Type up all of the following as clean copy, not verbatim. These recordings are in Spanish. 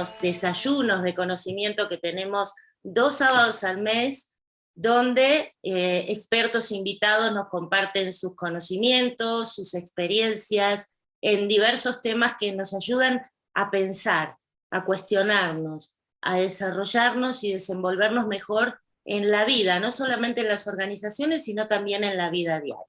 unos desayunos de conocimiento que tenemos 2 sábados al mes, donde expertos invitados nos comparten sus conocimientos, sus experiencias, en diversos temas que nos ayudan a pensar, a cuestionarnos, a desarrollarnos y desenvolvernos mejor en la vida, no solamente en las organizaciones, sino también en la vida diaria.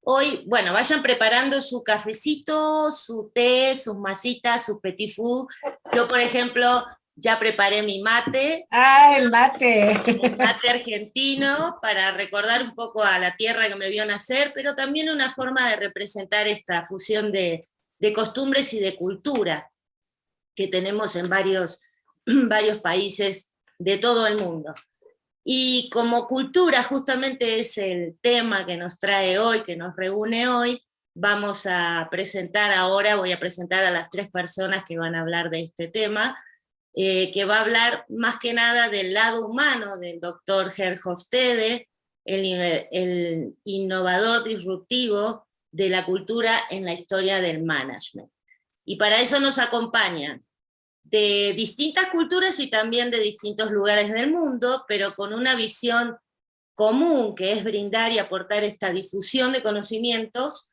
Hoy, bueno, vayan preparando su cafecito, su té, sus masitas, su petit food. Yo, por ejemplo, ya preparé mi mate. ¡Ah, el mate! El mate argentino, para recordar un poco a la tierra que me vio nacer, pero también una forma de representar esta fusión de costumbres y de cultura que tenemos en varios países de todo el mundo. Y como cultura justamente es el tema que nos trae hoy, que nos reúne hoy, vamos a presentar ahora, voy a presentar a las 3 personas que van a hablar de este tema, que va a hablar más que nada del lado humano del doctor Geert Hofstede, el innovador disruptivo de la cultura en la historia del management. Y para eso nos acompañan de distintas culturas y también de distintos lugares del mundo, pero con una visión común, que es brindar y aportar esta difusión de conocimientos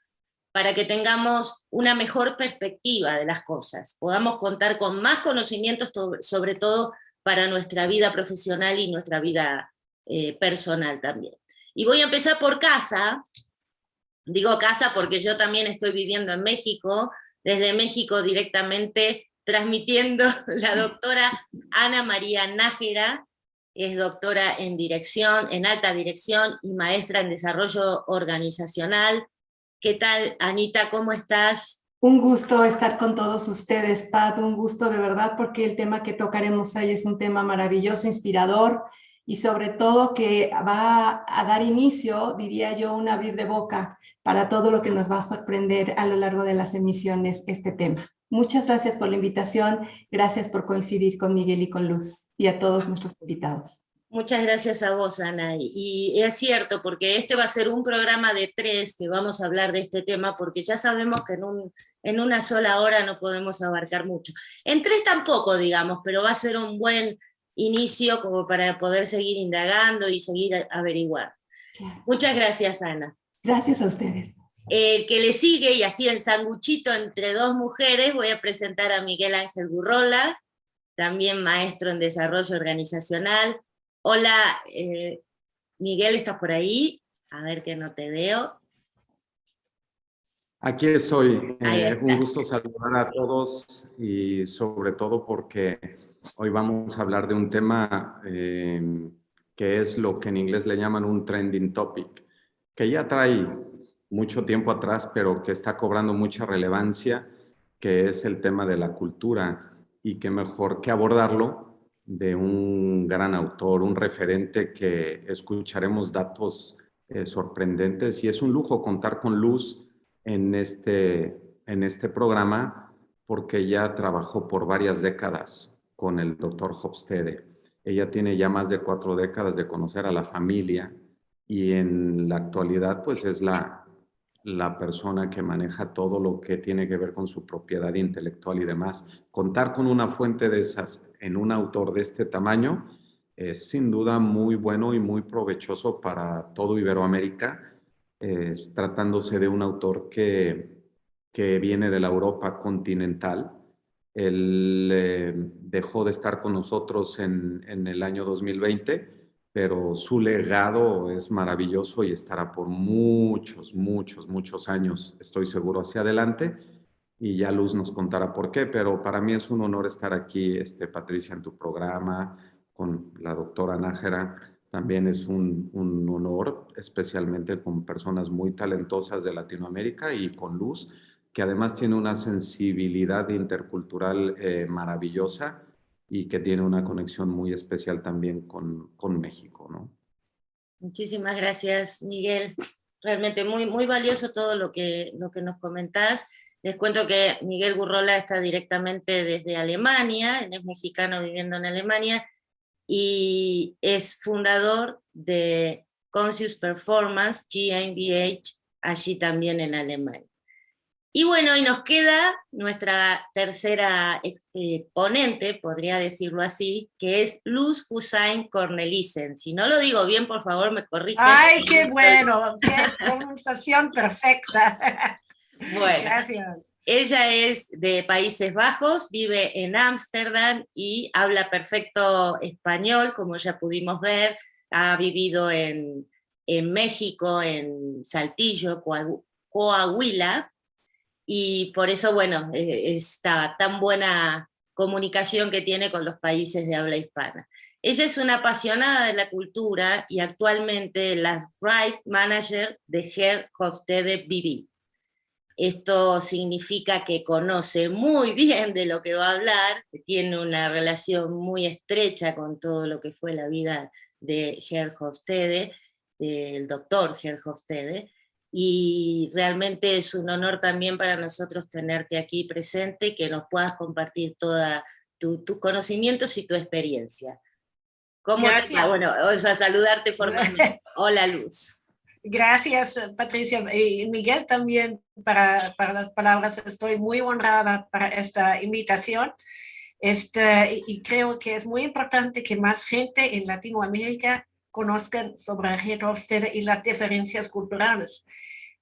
para que tengamos una mejor perspectiva de las cosas, podamos contar con más conocimientos, sobre todo para nuestra vida profesional y nuestra vida personal también. Y voy a empezar por casa, digo casa porque yo también estoy viviendo en México, desde México directamente transmitiendo la doctora Ana María Nájera, es doctora en dirección, en alta dirección y maestra en desarrollo organizacional. ¿Qué tal, Anita? ¿Cómo estás? Un gusto estar con todos ustedes, Pat, un gusto de verdad, porque el tema que tocaremos hoy es un tema maravilloso, inspirador y sobre todo que va a dar inicio, diría yo, un abrir de boca para todo lo que nos va a sorprender a lo largo de las emisiones este tema. Muchas gracias por la invitación, gracias por coincidir con Miguel y con Luz y a todos nuestros invitados. Muchas gracias a vos, Ana. Y es cierto, porque este va a ser un programa de 3 que vamos a hablar de este tema, porque ya sabemos que en una sola hora no podemos abarcar mucho. En 3 tampoco, digamos, pero va a ser un buen inicio como para poder seguir indagando y seguir averiguando. Claro. Muchas gracias, Ana. Gracias a ustedes. El que le sigue, y así en sanguchito entre 2 mujeres, voy a presentar a Miguel Ángel Gurrola, también maestro en desarrollo organizacional. Hola, Miguel, ¿estás por ahí? A ver que no te veo. Aquí estoy. Ahí Un gusto saludar a todos y sobre todo porque hoy vamos a hablar de un tema que es lo que en inglés le llaman un trending topic, que ya trae mucho tiempo atrás, pero que está cobrando mucha relevancia, que es el tema de la cultura, y que mejor que abordarlo de un gran autor, un referente que escucharemos datos sorprendentes, y es un lujo contar con Luz en este programa, porque ella trabajó por varias décadas con el doctor Hofstede. Ella tiene ya más de 4 décadas de conocer a la familia y en la actualidad pues es la persona que maneja todo lo que tiene que ver con su propiedad intelectual y demás. Contar con una fuente de esas en un autor de este tamaño es sin duda muy bueno y muy provechoso para todo Iberoamérica, tratándose de un autor que viene de la Europa continental. Él dejó de estar con nosotros en el año 2020, pero su legado es maravilloso y estará por muchos, muchos, muchos años, estoy seguro, hacia adelante. Y ya Luz nos contará por qué, pero para mí es un honor estar aquí, Patricia, en tu programa, con la doctora Nájera. También es un honor, especialmente con personas muy talentosas de Latinoamérica y con Luz, que además tiene una sensibilidad intercultural maravillosa y que tiene una conexión muy especial también con México, ¿no? Muchísimas gracias, Miguel. Realmente muy, muy valioso todo lo que nos comentás. Les cuento que Miguel Gurrola está directamente desde Alemania, él es mexicano viviendo en Alemania, y es fundador de Conscious Performance, GmbH, allí también en Alemania. Y bueno, y nos queda nuestra tercera ponente, podría decirlo así, que es Luz Hussain Cornelissen. Si no lo digo bien, por favor, me corrigen. ¡Ay, qué bueno! ¡Qué pronunciación perfecta! Bueno, Gracias. ella es de Países Bajos, vive en Ámsterdam y habla perfecto español, como ya pudimos ver. Ha vivido en México, en Saltillo, Coahuila, y por eso, bueno, esta tan buena comunicación que tiene con los países de habla hispana. Ella es una apasionada de la cultura y actualmente la Right Manager de Her Hofstede BV. Esto significa que conoce muy bien de lo que va a hablar, que tiene una relación muy estrecha con todo lo que fue la vida de Her Hofstede, del doctor Her Hofstede, y realmente es un honor también para nosotros tenerte aquí presente y que nos puedas compartir toda tus conocimientos y tu experiencia. ¿Cómo te va? Bueno, vamos a saludarte formalmente. Hola, Luz. Gracias, Patricia. Y Miguel también para las palabras. Estoy muy honrada para esta invitación. Y creo que es muy importante que más gente en Latinoamérica conozcan sobre Her Hofstede y las diferencias culturales.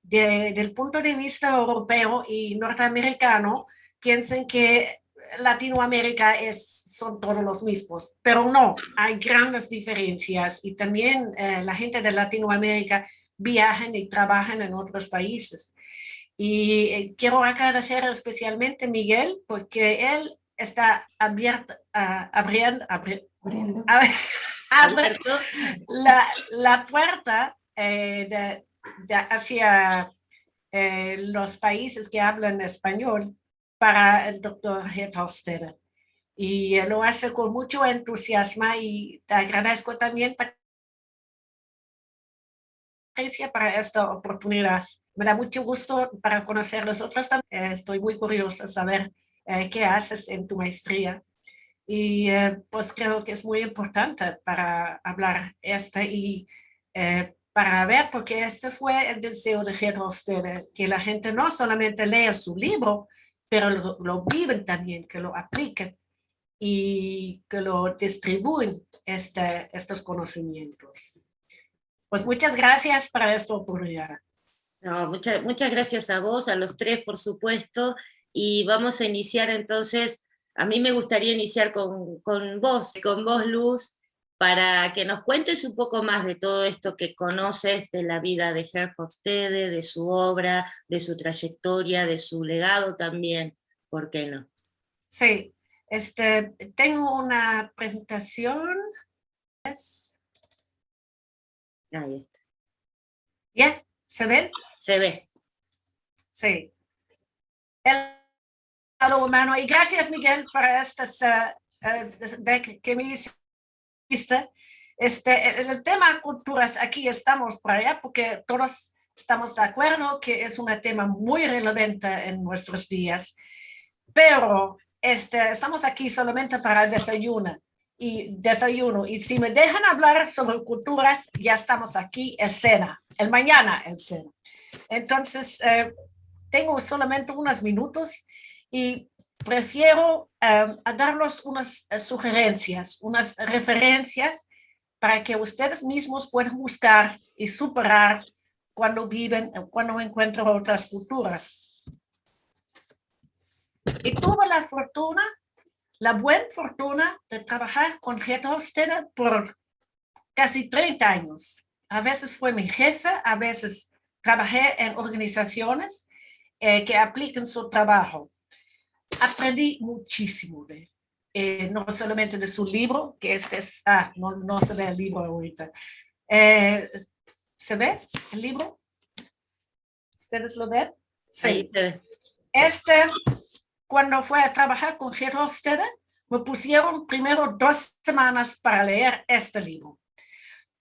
Del punto de vista europeo y norteamericano, piensan que Latinoamérica son todos los mismos, pero no, hay grandes diferencias y también la gente de Latinoamérica viajan y trabajan en otros países. Y quiero agradecer especialmente a Miguel porque él está abriendo la puerta hacia los países que hablan español para el doctor Her Hofstede. Y lo hace con mucho entusiasmo y te agradezco también, Patricia, para esta oportunidad. Me da mucho gusto para conocer los otros también. Estoy muy curiosa de saber qué haces en tu maestría. Y pues creo que es muy importante para hablar y para ver, porque este fue el deseo de Her Hofstede, que la gente no solamente lea su libro, pero lo viven también, que lo apliquen y que lo distribuyen estos conocimientos. Pues muchas gracias para esta oportunidad. No, muchas gracias a vos, a los tres, por supuesto, y vamos a iniciar entonces. A mí me gustaría iniciar con vos, Luz, para que nos cuentes un poco más de todo esto que conoces de la vida de Her Hofstede, de su obra, de su trayectoria, de su legado también, ¿por qué no? Sí, tengo una presentación. Ahí está. ¿Ya? ¿Se ven? Se ve. Sí. Hello, humano. Y gracias, Miguel, para estas que me hiciste. El tema culturas, aquí estamos para allá porque todos estamos de acuerdo que es un tema muy relevante en nuestros días. Pero estamos aquí solamente para el desayuno. Y si me dejan hablar sobre culturas, ya estamos aquí en cena, el mañana en cena. Entonces, tengo solamente unos minutos y prefiero darles unas sugerencias, unas referencias para que ustedes mismos puedan buscar y superar cuando encuentran otras culturas. Y tuve la buena fortuna de trabajar con Her Hofstede por casi 30 años. A veces fue mi jefe, a veces trabajé en organizaciones que aplican su trabajo. Aprendí muchísimo de él. No solamente de su libro, que no se ve el libro ahorita. ¿Se ve el libro? ¿Ustedes lo ven? Sí. Ahí se ve. Cuando fue a trabajar con Her Hofstede, me pusieron primero 2 semanas para leer este libro.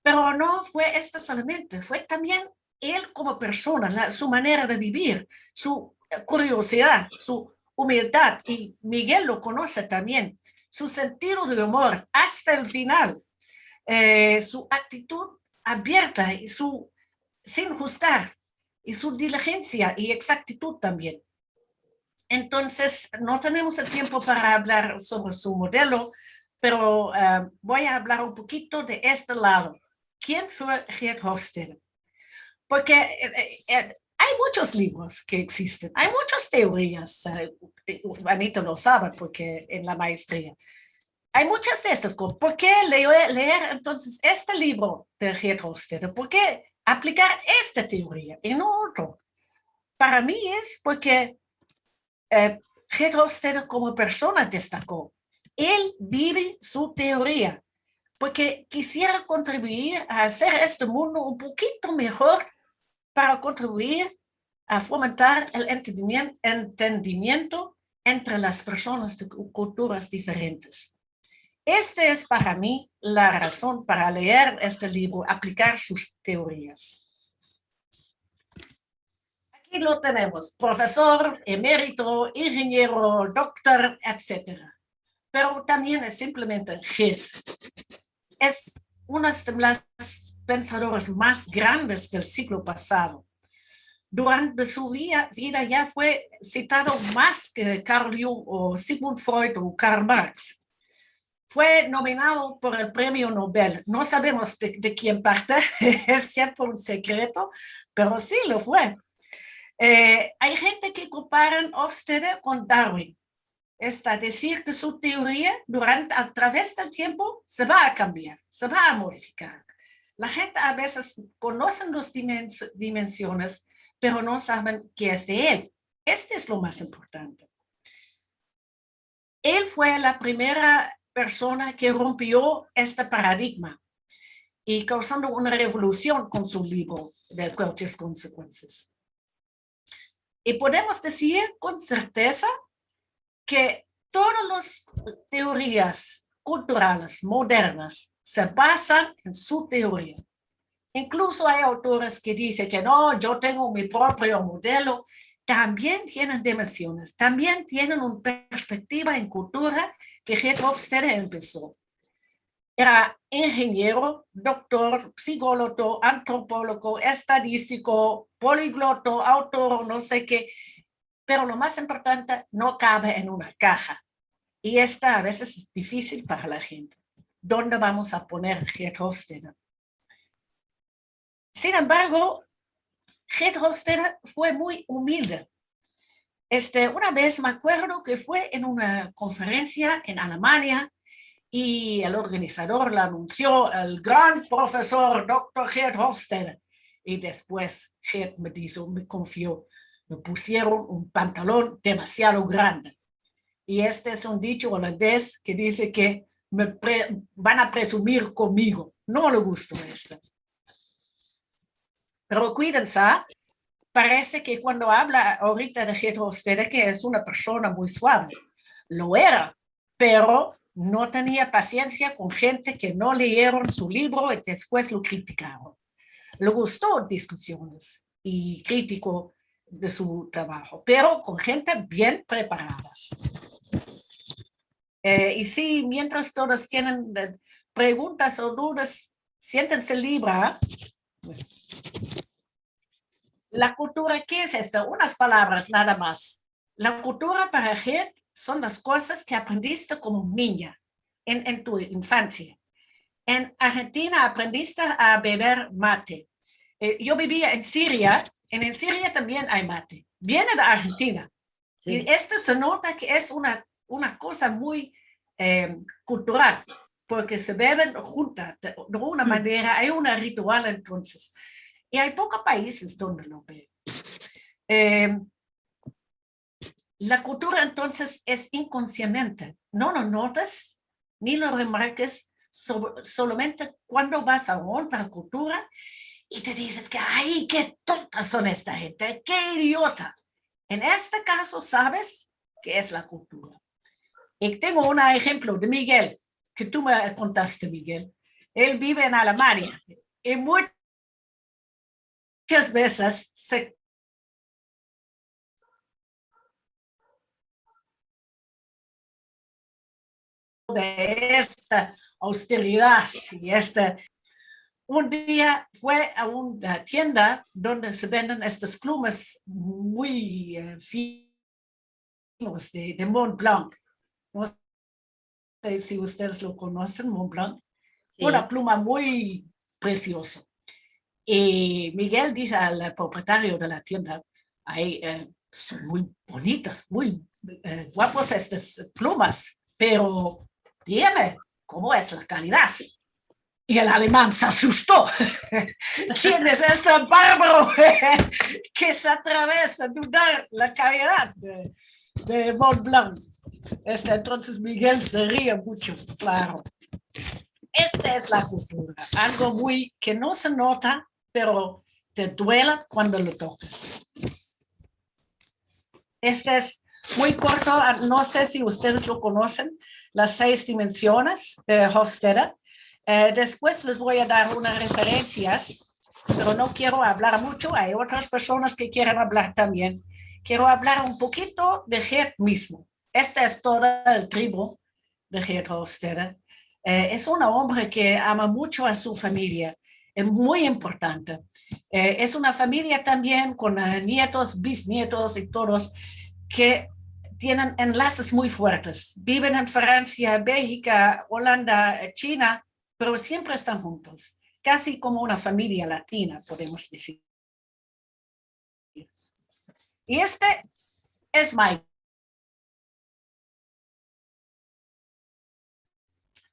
Pero no fue solamente, fue también él como persona, su manera de vivir, su curiosidad, su humildad, y Miguel lo conoce también, su sentido de humor hasta el final, su actitud abierta y sin juzgar, y su diligencia y exactitud también. Entonces, no tenemos el tiempo para hablar sobre su modelo, pero voy a hablar un poquito de este lado. ¿Quién fue Geert Hofstede? Porque hay muchos libros que existen, hay muchas teorías. Anita lo sabe porque en la maestría. Hay muchas de estas cosas. ¿Por qué leer entonces este libro de Geert Hofstede? ¿Por qué aplicar esta teoría y no otro? Para mí es porque Geert Hofstede como persona destacó. Él vive su teoría porque quisiera contribuir a hacer este mundo un poquito mejor para contribuir a fomentar el entendimiento entre las personas de culturas diferentes. Esta es para mí la razón para leer este libro, aplicar sus teorías. Aquí lo tenemos, profesor, emérito, ingeniero, doctor, etc. Pero también es simplemente Geert. Es uno de los pensadores más grandes del siglo pasado. Durante su vida ya fue citado más que Carl Jung o Sigmund Freud o Karl Marx. Fue nominado por el premio Nobel. No sabemos de quién parte, es siempre un secreto, pero sí lo fue. Hay gente que compara Hofstede con Darwin. Es decir, que su teoría a través del tiempo se va a cambiar, se va a modificar. La gente a veces conoce las dimensiones, pero no saben qué es de él. Este es lo más importante. Él fue la primera persona que rompió este paradigma y causando una revolución con su libro de Cualquier Consecuencias. Y podemos decir con certeza que todas las teorías culturales modernas se basan en su teoría. Incluso hay autores que dicen que no, yo tengo mi propio modelo. También tienen dimensiones, también tienen una perspectiva en cultura que Geert Hofstede empezó. Era ingeniero, doctor, psicólogo, antropólogo, estadístico, polígloto, autor, no sé qué. Pero lo más importante, no cabe en una caja. Y esta a veces es difícil para la gente. ¿Dónde vamos a poner Geert Hofstede? Sin embargo, Geert Hofstede fue muy humilde. Una vez me acuerdo que fue en una conferencia en Alemania y el organizador la anunció, el gran profesor Dr. Geert Hofstede. Y después Geert me confió, me pusieron un pantalón demasiado grande. Y este es un dicho holandés que dice que van a presumir conmigo. No le gustó esto. Pero cuídense, parece que cuando habla ahorita de Geert Hofstede que es una persona muy suave. Lo era, pero no tenía paciencia con gente que no leyeron su libro y después lo criticaron. Le gustó discusiones y crítico de su trabajo, pero con gente bien preparada. Y sí, mientras todos tienen preguntas o dudas, siéntense libres. La cultura, ¿qué es esto? Unas palabras nada más. La cultura para Geert son las cosas que aprendiste como niña en tu infancia. En Argentina aprendiste a beber mate. Yo vivía en Siria. En Siria también hay mate. Viene de Argentina. Sí. Y se nota que es una cosa muy cultural, porque se beben juntas de una manera, hay un ritual entonces. Y hay pocos países donde lo beben. La cultura entonces es inconsciente. No lo notas ni lo remarques solamente cuando vas a otra cultura y te dices que ¡ay, qué tontas son esta gente! ¡Qué idiota! En este caso sabes qué es la cultura. Y tengo un ejemplo de Miguel, que tú me contaste, Miguel. Él vive en Alemania y muchas veces se de esta austeridad y un día fue a una tienda donde se venden estas plumas muy finas de Mont Blanc. No sé si ustedes lo conocen, Mont Blanc. Sí. Una pluma muy preciosa. Y Miguel dice al propietario de la tienda, son muy bonitas, muy guapos estas plumas, pero dígame, ¿cómo es la calidad? Y el alemán se asustó. ¿Quién es este bárbaro que se atreve a dudar la calidad de Mont Blanc? Entonces Miguel se ríe mucho, claro. Esta es la cultura, algo muy que no se nota, pero te duele cuando lo tocas. Este es muy corto, no sé si ustedes lo conocen, las 6 dimensiones de Hofstede. Después les voy a dar unas referencias, pero no quiero hablar mucho, hay otras personas que quieren hablar también. Quiero hablar un poquito de Geert mismo. Este es todo el tribu de Geert Hofstede. Es un hombre que ama mucho a su familia, es muy importante. Es una familia también con nietos, bisnietos y todos que tienen enlaces muy fuertes. Viven en Francia, Bélgica, Holanda, China, pero siempre están juntos, casi como una familia latina, podemos decir. Y este es Mike.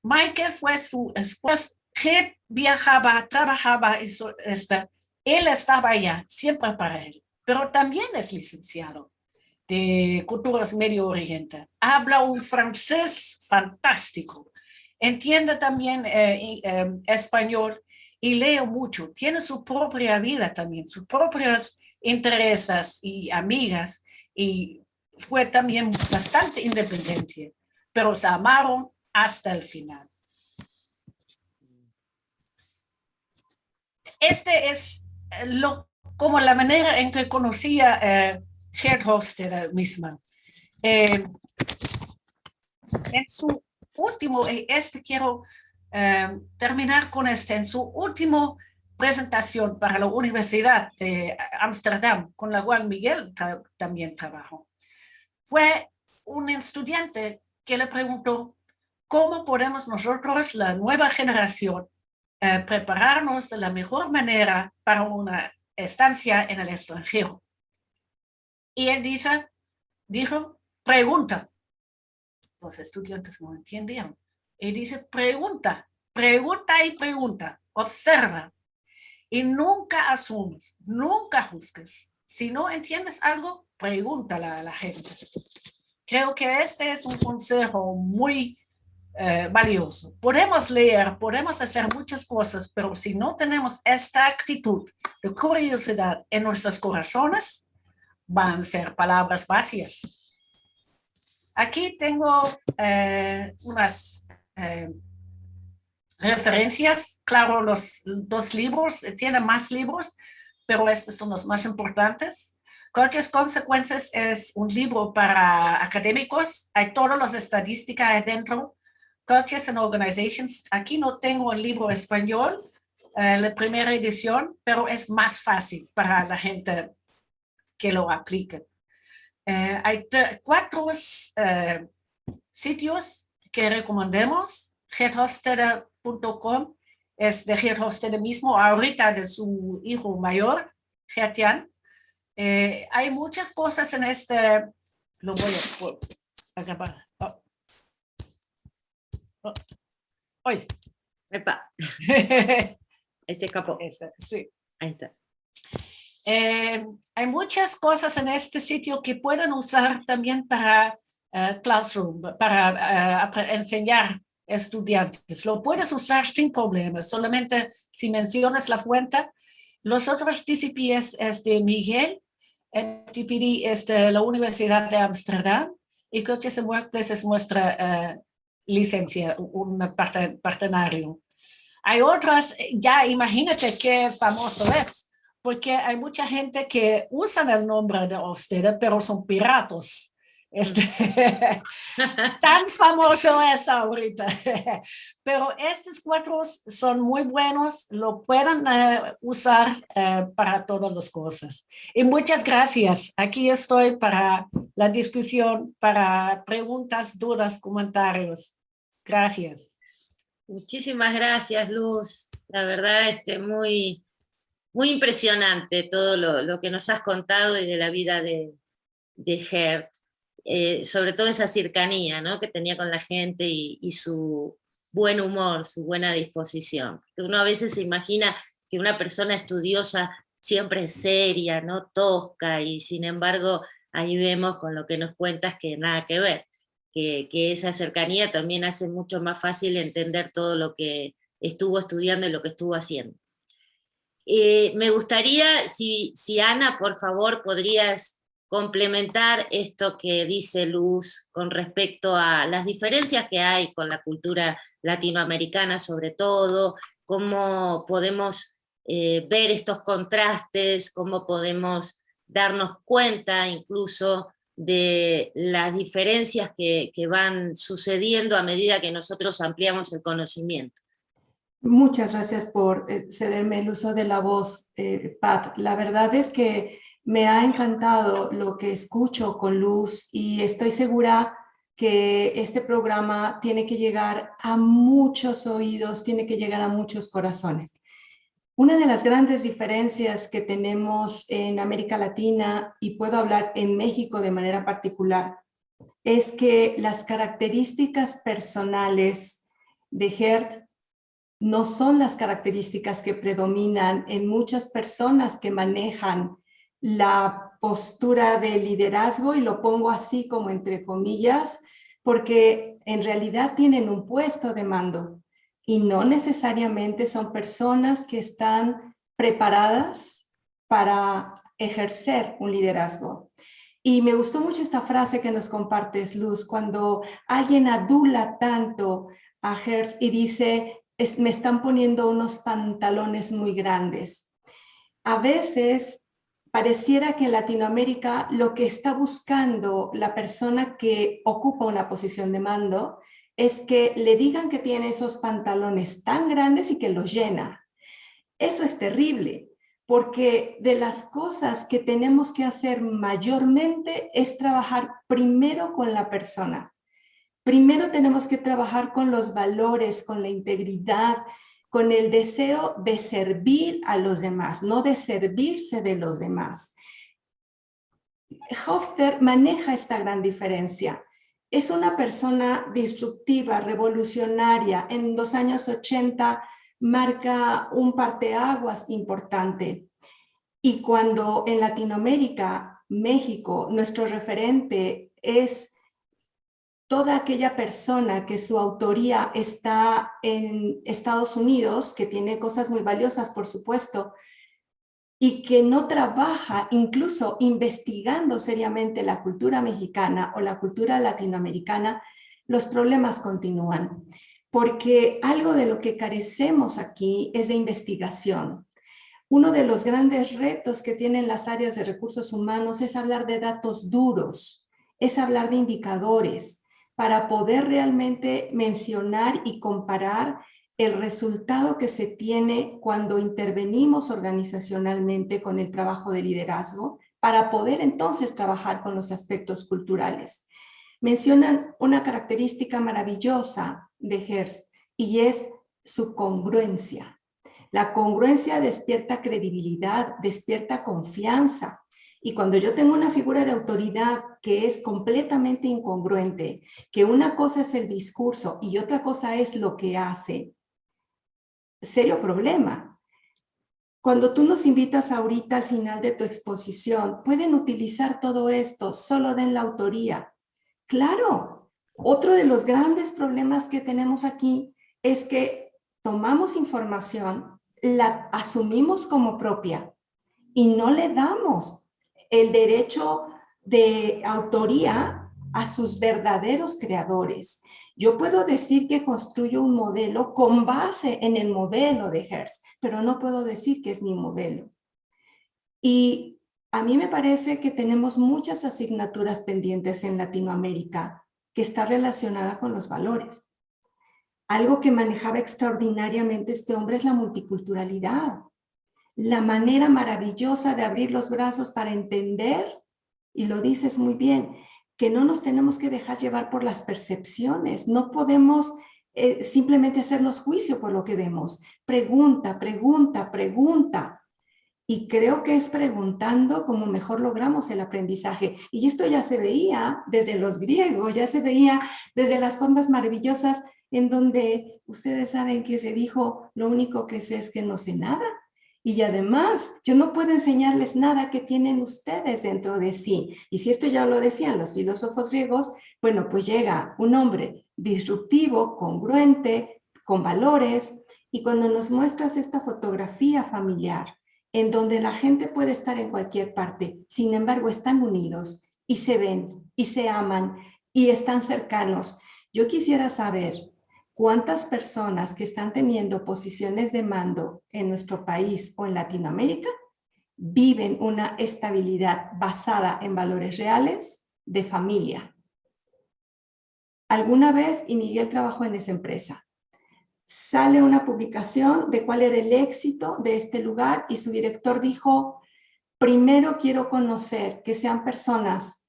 Mike fue su esposa, que viajaba, trabajaba, él estaba allá, siempre para él, pero también es licenciado de Culturas Medio Oriente. Habla un francés fantástico, entiende también español y lee mucho. Tiene su propia vida también, sus propios intereses y amigas, y fue también bastante independiente, pero se amaron hasta el final. Este es como la manera en que conocía Geert Hofstede misma. En su último, quiero terminar con en su última presentación para la Universidad de Ámsterdam, con la cual Miguel también trabajó. Fue un estudiante que le preguntó, ¿cómo podemos nosotros, la nueva generación, prepararnos de la mejor manera para una estancia en el extranjero? Y él dijo, pregunta. Los estudiantes no entendieron. Y dice, pregunta y pregunta, observa. Y nunca asumes, nunca juzgues. Si no entiendes algo, pregúntale a la gente. Creo que este es un consejo muy valioso. Podemos leer, podemos hacer muchas cosas, pero si no tenemos esta actitud de curiosidad en nuestros corazones, van a ser palabras vacías. Aquí tengo unas referencias. Claro, los 2 libros, tienen más libros, pero estos son los más importantes. Cultures Consequences es un libro para académicos. Hay todas las estadísticas adentro. Cultures and Organizations. Aquí no tengo el libro español, la primera edición, pero es más fácil para la gente que lo aplique. Hay 4 sitios que recomendemos. geerthofstede.com es de Geert Hofstede mismo, ahorita de su hijo mayor, Geert-Jan. Hay muchas cosas en lo voy a acabar. ¡Ay! Epa. Ahí se escapó. Sí. Ahí está. Hay muchas cosas en este sitio que pueden usar también para Classroom, para enseñar estudiantes. Lo puedes usar sin problema, solamente si mencionas la fuente. Los otros TCPs es de Miguel, TPD es de la Universidad de Ámsterdam y Cultures and Workplace es nuestra licencia, un partenario. Hay otras, ya imagínate qué famoso es, porque hay mucha gente que usa el nombre de Hofstede, pero son piratas. Tan famoso es ahorita. Pero estos 4 son muy buenos, lo pueden usar para todas las cosas. Y muchas gracias. Aquí estoy para la discusión, para preguntas, dudas, comentarios. Gracias. Muchísimas gracias, Luz. La verdad, muy, muy impresionante todo lo que nos has contado de la vida de Gerd. Sobre todo esa cercanía, ¿no?, que tenía con la gente y su buen humor, su buena disposición. Uno a veces se imagina que una persona estudiosa siempre es seria, ¿no?, tosca, y sin embargo ahí vemos con lo que nos cuentas que nada que ver, que esa cercanía también hace mucho más fácil entender todo lo que estuvo estudiando y lo que estuvo haciendo. Me gustaría, si Ana, por favor, podrías complementar esto que dice Luz con respecto a las diferencias que hay con la cultura latinoamericana, sobre todo, cómo podemos ver estos contrastes, cómo podemos darnos cuenta incluso de las diferencias que van sucediendo a medida que nosotros ampliamos el conocimiento. Muchas gracias por cederme el uso de la voz, Pat. La verdad es que me ha encantado lo que escucho con Luz y estoy segura que este programa tiene que llegar a muchos oídos, tiene que llegar a muchos corazones. Una de las grandes diferencias que tenemos en América Latina, y puedo hablar en México de manera particular, es que las características personales de Gerd no son las características que predominan en muchas personas que manejan la postura de liderazgo, y lo pongo así como entre comillas, porque en realidad tienen un puesto de mando y no necesariamente son personas que están preparadas para ejercer un liderazgo. Y me gustó mucho esta frase que nos compartes, Luz, cuando alguien adula tanto a Gerd y dice: me están poniendo unos pantalones muy grandes. A veces pareciera que en Latinoamérica lo que está buscando la persona que ocupa una posición de mando es que le digan que tiene esos pantalones tan grandes y que los llena. Eso es terrible, porque de las cosas que tenemos que hacer mayormente es trabajar primero con la persona. Primero tenemos que trabajar con los valores, con la integridad, con el deseo de servir a los demás, no de servirse de los demás. Hofstede maneja esta gran diferencia. Es una persona disruptiva, revolucionaria. En los años 80 marca un parteaguas importante. Y cuando en Latinoamérica, México, nuestro referente es toda aquella persona que su autoría está en Estados Unidos, que tiene cosas muy valiosas, por supuesto, y que no trabaja incluso investigando seriamente la cultura mexicana o la cultura latinoamericana, los problemas continúan. Porque algo de lo que carecemos aquí es de investigación. Uno de los grandes retos que tienen las áreas de recursos humanos es hablar de datos duros, es hablar de indicadores, para poder realmente mencionar y comparar el resultado que se tiene cuando intervenimos organizacionalmente con el trabajo de liderazgo, para poder entonces trabajar con los aspectos culturales. Mencionan una característica maravillosa de Gerd y es su congruencia. La congruencia despierta credibilidad, despierta confianza. Y cuando yo tengo una figura de autoridad que es completamente incongruente, que una cosa es el discurso y otra cosa es lo que hace, serio problema. Cuando tú nos invitas ahorita al final de tu exposición, pueden utilizar todo esto, solo den la autoría. Claro, otro de los grandes problemas que tenemos aquí es que tomamos información, la asumimos como propia y no le damos el derecho de autoría a sus verdaderos creadores. Yo puedo decir que construyo un modelo con base en el modelo de Hertz, pero no puedo decir que es mi modelo. Y A mí me parece que tenemos muchas asignaturas pendientes en Latinoamérica que está relacionada con los valores. Algo que manejaba extraordinariamente este hombre es la multiculturalidad. La manera maravillosa de abrir los brazos para entender, y lo dices muy bien, que no nos tenemos que dejar llevar por las percepciones. No podemos simplemente hacernos juicio por lo que vemos. Pregunta, pregunta, pregunta. Y creo que es preguntando cómo mejor logramos el aprendizaje. Y esto ya se veía desde los griegos, ya se veía desde las formas maravillosas en donde ustedes saben que se dijo, lo único que sé es que no sé nada. Y además, yo no puedo enseñarles nada que tienen ustedes dentro de sí. Y si esto ya lo decían los filósofos griegos, bueno, pues llega un hombre disruptivo, congruente, con valores. Y cuando nos muestras esta fotografía familiar, en donde la gente puede estar en cualquier parte, sin embargo están unidos y se ven y se aman y están cercanos. Yo quisiera saber cuántas personas que están teniendo posiciones de mando en nuestro país o en Latinoamérica viven una estabilidad basada en valores reales de familia. Alguna vez, y Miguel trabajó en esa empresa, sale una publicación de cuál era el éxito de este lugar y su director dijo, primero quiero conocer que sean personas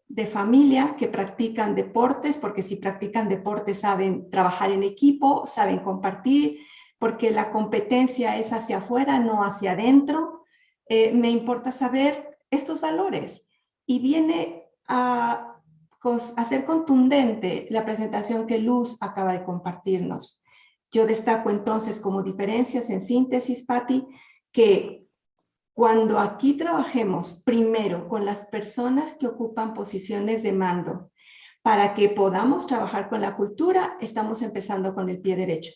de familia que practican deportes, porque si practican deportes saben trabajar en equipo, saben compartir, porque la competencia es hacia afuera, no hacia adentro. Me importa saber estos valores. Y viene a ser contundente la presentación que Luz acaba de compartirnos. Yo destaco entonces como diferencias en síntesis, Patti, que cuando aquí trabajemos primero con las personas que ocupan posiciones de mando, para que podamos trabajar con la cultura, estamos empezando con el pie derecho.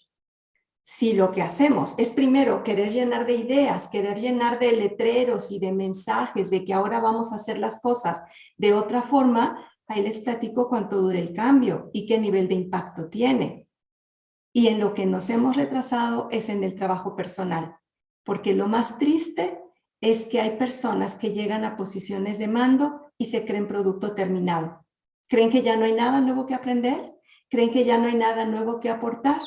Si lo que hacemos es primero querer llenar de ideas, querer llenar de letreros y de mensajes de que ahora vamos a hacer las cosas de otra forma, ahí les platico cuánto dura el cambio y qué nivel de impacto tiene. Y en lo que nos hemos retrasado es en el trabajo personal, porque lo más triste es que hay personas que llegan a posiciones de mando y se creen producto terminado. ¿Creen que ya no hay nada nuevo que aprender? ¿Creen que ya no hay nada nuevo que aportar?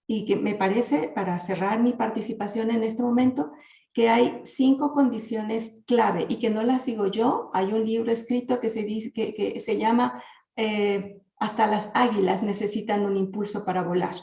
Y que me parece, para cerrar mi participación en este momento, que hay 5 condiciones clave y que no las digo yo. Hay un libro escrito que se llama Hasta las águilas necesitan un impulso para volar.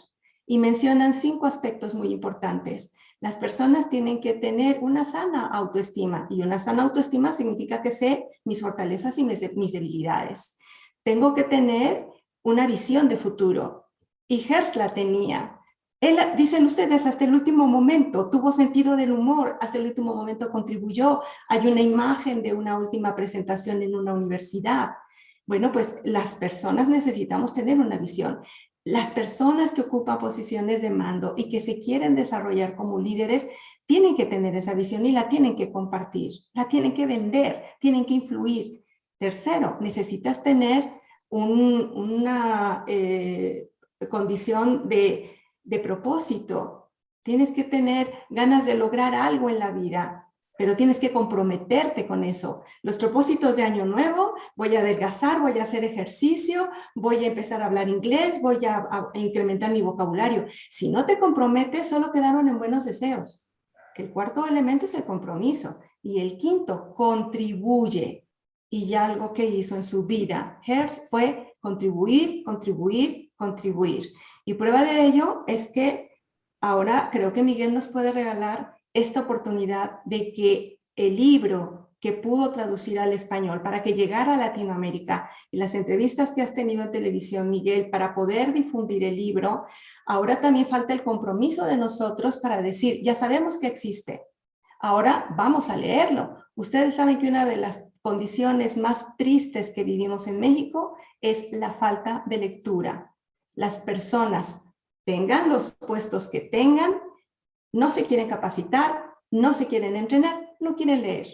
Y mencionan 5 aspectos muy importantes. Las personas tienen que tener una sana autoestima, y una sana autoestima significa que sé mis fortalezas y mis debilidades. Tengo que tener una visión de futuro, y Herzl la tenía. Él, dicen ustedes, hasta el último momento tuvo sentido del humor, hasta el último momento contribuyó. Hay una imagen de una última presentación en una universidad. Bueno, pues las personas necesitamos tener una visión. Las personas que ocupan posiciones de mando y que se quieren desarrollar como líderes tienen que tener esa visión y la tienen que compartir, la tienen que vender, tienen que influir. Tercero, necesitas tener una condición de propósito. Tienes que tener ganas de lograr algo en la vida, pero tienes que comprometerte con eso. Los propósitos de año nuevo, voy a adelgazar, voy a hacer ejercicio, voy a empezar a hablar inglés, voy a incrementar mi vocabulario. Si no te comprometes, solo quedaron en buenos deseos. El cuarto elemento es el compromiso. Y el quinto, contribuye. Y ya algo que hizo en su vida, Herzl, fue contribuir, contribuir, contribuir. Y prueba de ello es que ahora creo que Miguel nos puede regalar esta oportunidad de que el libro que pudo traducir al español para que llegara a Latinoamérica y las entrevistas que has tenido en televisión, Miguel, para poder difundir el libro, ahora también falta el compromiso de nosotros para decir, ya sabemos que existe, ahora vamos a leerlo. Ustedes saben que una de las condiciones más tristes que vivimos en México es la falta de lectura. Las personas, tengan los puestos que tengan, no se quieren capacitar, no se quieren entrenar, no quieren leer.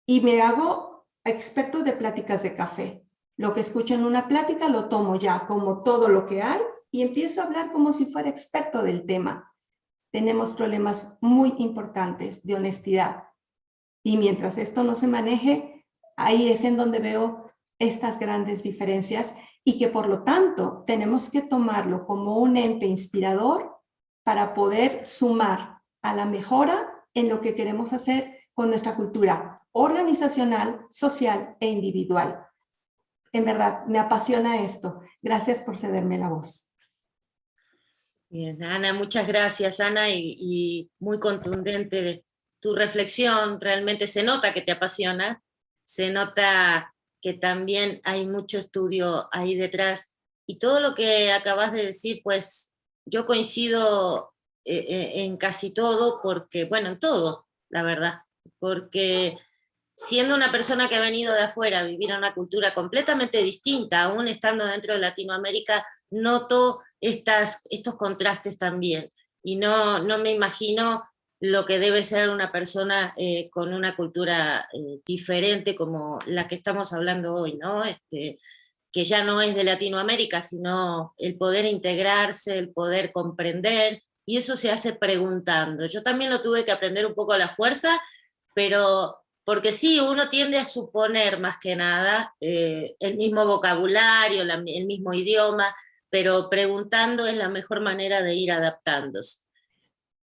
Y me hago experto de pláticas de café. Lo que escucho en una plática lo tomo ya como todo lo que hay y empiezo a hablar como si fuera experto del tema. Tenemos problemas muy importantes de honestidad. Y mientras esto no se maneje, ahí es en donde veo estas grandes diferencias y que por lo tanto tenemos que tomarlo como un ente inspirador para poder sumar a la mejora en lo que queremos hacer con nuestra cultura organizacional, social e individual. En verdad, me apasiona esto. Gracias por cederme la voz. Bien, Ana, muchas gracias, Ana, y muy contundente tu reflexión. Realmente se nota que te apasiona, se nota que también hay mucho estudio ahí detrás. Y todo lo que acabas de decir, pues yo coincido en casi todo, porque, bueno, en todo, la verdad, porque siendo una persona que ha venido de afuera a vivir en una cultura completamente distinta, aún estando dentro de Latinoamérica, noto estos contrastes también. Y no me imagino lo que debe ser una persona con una cultura diferente como la que estamos hablando hoy, ¿no? Que ya no es de Latinoamérica, sino el poder integrarse, el poder comprender, y eso se hace preguntando. Yo también lo tuve que aprender un poco a la fuerza, pero porque sí, uno tiende a suponer más que nada el mismo vocabulario, el mismo idioma, pero preguntando es la mejor manera de ir adaptándose.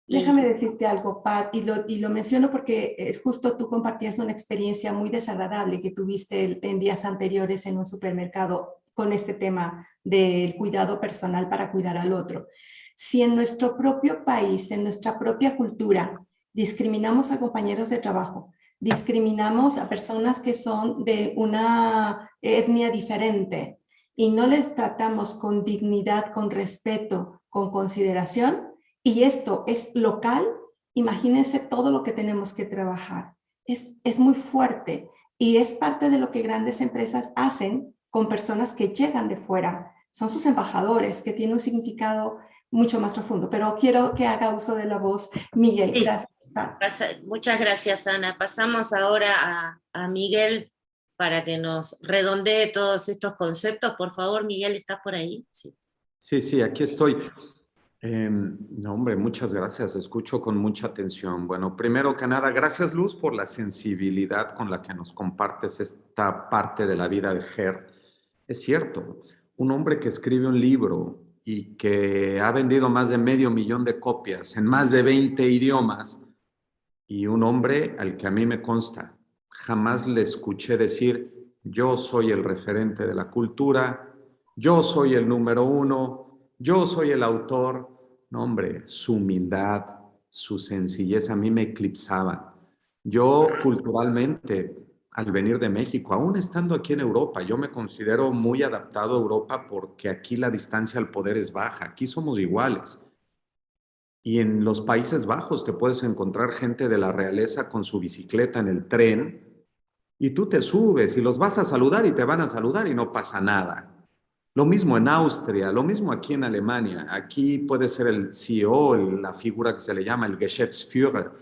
Déjame decirte algo, Pat, y lo menciono porque justo tú compartías una experiencia muy desagradable que tuviste en días anteriores en un supermercado con este tema del cuidado personal para cuidar al otro. Si en nuestro propio país, en nuestra propia cultura, discriminamos a compañeros de trabajo, discriminamos a personas que son de una etnia diferente y no les tratamos con dignidad, con respeto, con consideración, y esto es local, imagínense todo lo que tenemos que trabajar. Es muy fuerte y es parte de lo que grandes empresas hacen con personas que llegan de fuera. Son sus embajadores, que tiene un significado mucho más profundo. Pero quiero que haga uso de la voz Miguel. Sí. Gracias. Muchas gracias, Ana. Pasamos ahora a Miguel para que nos redondee todos estos conceptos. Por favor, Miguel, ¿estás por ahí? Sí, sí, aquí estoy. No, hombre, muchas gracias. Escucho con mucha atención. Bueno, primero que nada, gracias, Luz, por la sensibilidad con la que nos compartes esta parte de la vida de Ger. Es cierto, un hombre que escribe un libro y que ha vendido más de 500,000 de copias en más de 20 idiomas, y un hombre al que a mí me consta, jamás le escuché decir, yo soy el referente de la cultura, yo soy el número uno, yo soy el autor. No, hombre, su humildad, su sencillez a mí me eclipsaban. Yo culturalmente, al venir de México, aún estando aquí en Europa, yo me considero muy adaptado a Europa porque aquí la distancia al poder es baja, aquí somos iguales. Y en los Países Bajos te puedes encontrar gente de la realeza con su bicicleta en el tren y tú te subes y los vas a saludar y te van a saludar y no pasa nada. Lo mismo en Austria, lo mismo aquí en Alemania. Aquí puede ser el CEO, la figura que se le llama el Geschäftsführer,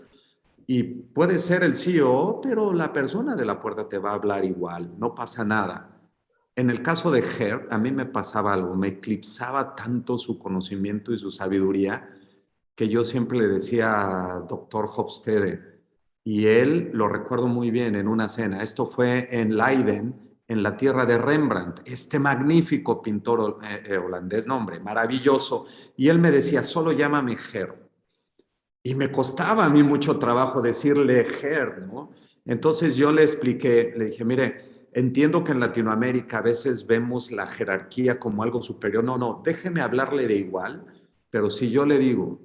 y puede ser el CEO, pero la persona de la puerta te va a hablar igual, no pasa nada. En el caso de Gerd, a mí me pasaba algo, me eclipsaba tanto su conocimiento y su sabiduría que yo siempre le decía doctor Hofstede, y él lo recuerdo muy bien en una cena. Esto fue en Leiden, en la tierra de Rembrandt, este magnífico pintor holandés, nombre maravilloso, y él me decía, solo llámame Gerd. Y me costaba a mí mucho trabajo decirle Gerd, ¿no? Entonces yo le expliqué, le dije, mire, entiendo que en Latinoamérica a veces vemos la jerarquía como algo superior. No, déjeme hablarle de igual, pero si yo le digo,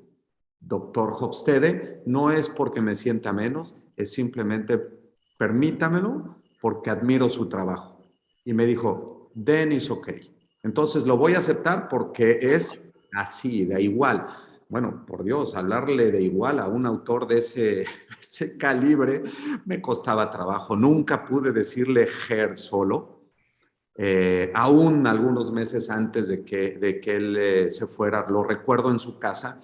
doctor Hofstede, no es porque me sienta menos, es simplemente permítamelo porque admiro su trabajo. Y me dijo, then is okay. Entonces lo voy a aceptar porque es así, da igual. Bueno, por Dios, hablarle de igual a un autor de ese calibre me costaba trabajo. Nunca pude decirle Ger solo. Aún algunos meses antes de que él se fuera, lo recuerdo en su casa,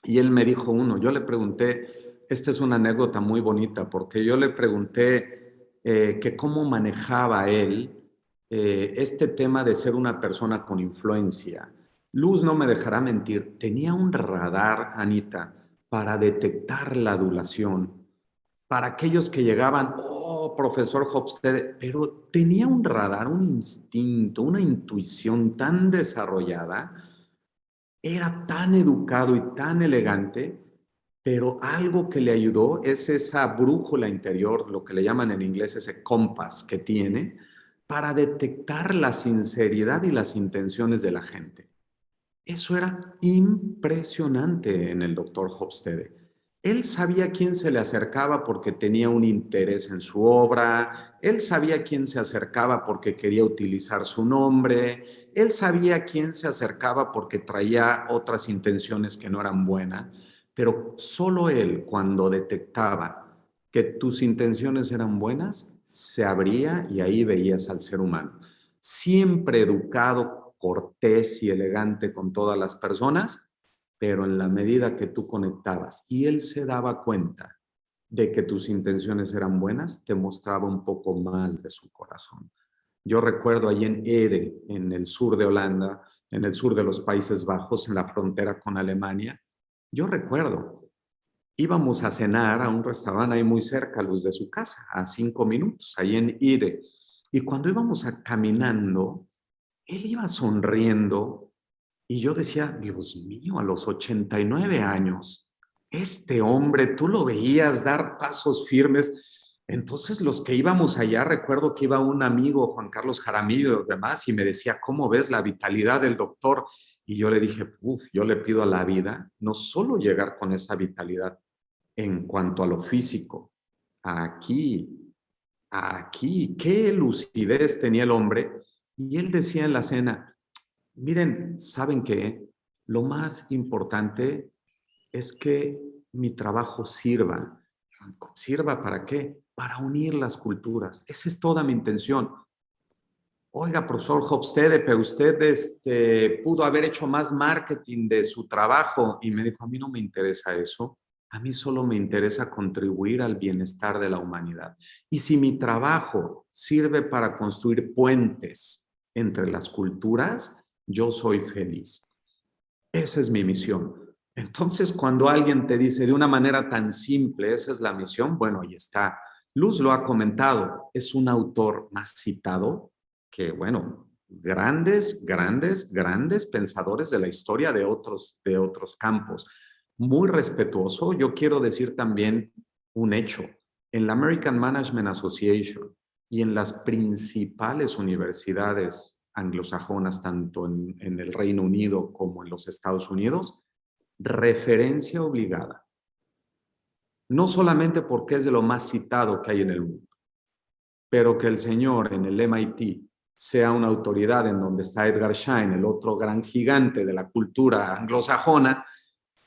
y él me dijo yo le pregunté, esta es una anécdota muy bonita, porque yo le pregunté que cómo manejaba él este tema de ser una persona con influencia. Luz no me dejará mentir, tenía un radar, Anita, para detectar la adulación. para aquellos que llegaban, oh, profesor Hofstede, pero tenía un radar, un instinto, una intuición tan desarrollada, era tan educado y tan elegante, pero algo que le ayudó es esa brújula interior, lo que le llaman en inglés ese compás que tiene, para detectar la sinceridad y las intenciones de la gente. Eso era impresionante en el doctor Hofstede. Él sabía quién se le acercaba porque tenía un interés en su obra, él sabía quién se acercaba porque quería utilizar su nombre, él sabía quién se acercaba porque traía otras intenciones que no eran buenas, pero solo él, cuando detectaba que tus intenciones eran buenas, se abría y ahí veías al ser humano. Siempre educado, cortés y elegante con todas las personas, pero en la medida que tú conectabas y él se daba cuenta de que tus intenciones eran buenas, te mostraba un poco más de su corazón. Yo recuerdo allí en Ede, en el sur de Holanda, en el sur de los Países Bajos, en la frontera con Alemania, yo recuerdo, íbamos a cenar a un restaurante ahí muy cerca, luz de su casa, a 5 minutos, ahí en Ede. Y cuando íbamos caminando, él iba sonriendo y yo decía, Dios mío, a los 89 años, este hombre, tú lo veías dar pasos firmes. Entonces los que íbamos allá, recuerdo que iba un amigo, Juan Carlos Jaramillo y los demás, y me decía, ¿cómo ves la vitalidad del doctor? Y yo le dije, yo le pido a la vida no solo llegar con esa vitalidad en cuanto a lo físico, aquí, aquí, qué lucidez tenía el hombre. Y él decía en la cena, miren, ¿saben qué? Lo más importante es que mi trabajo sirva. ¿Sirva para qué? Para unir las culturas. Esa es toda mi intención. Oiga, profesor Hofstede, pero usted pudo haber hecho más marketing de su trabajo. Y me dijo, a mí no me interesa eso. A mí solo me interesa contribuir al bienestar de la humanidad. Y si mi trabajo sirve para construir puentes entre las culturas, yo soy feliz. Esa es mi misión. Entonces, cuando alguien te dice de una manera tan simple, esa es la misión, bueno, ahí está. Luz lo ha comentado, es un autor más citado que, bueno, grandes pensadores de la historia de otros campos. Muy respetuoso. Yo quiero decir también un hecho. En la American Management Association y en las principales universidades anglosajonas, tanto en el Reino Unido como en los Estados Unidos, referencia obligada. No solamente porque es de lo más citado que hay en el mundo, pero que el señor en el MIT sea una autoridad en donde está Edgar Schein, el otro gran gigante de la cultura anglosajona,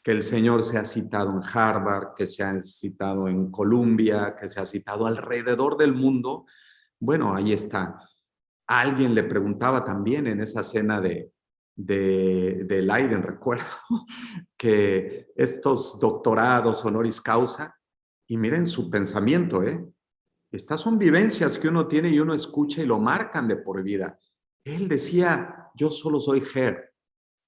que el señor se ha citado en Harvard, que se ha citado en Columbia, que se ha citado alrededor del mundo. Bueno, ahí está. Alguien le preguntaba también en esa cena de Leiden, recuerdo, que estos doctorados honoris causa, y miren su pensamiento, estas son vivencias que uno tiene y uno escucha y lo marcan de por vida. Él decía, yo solo soy Herr,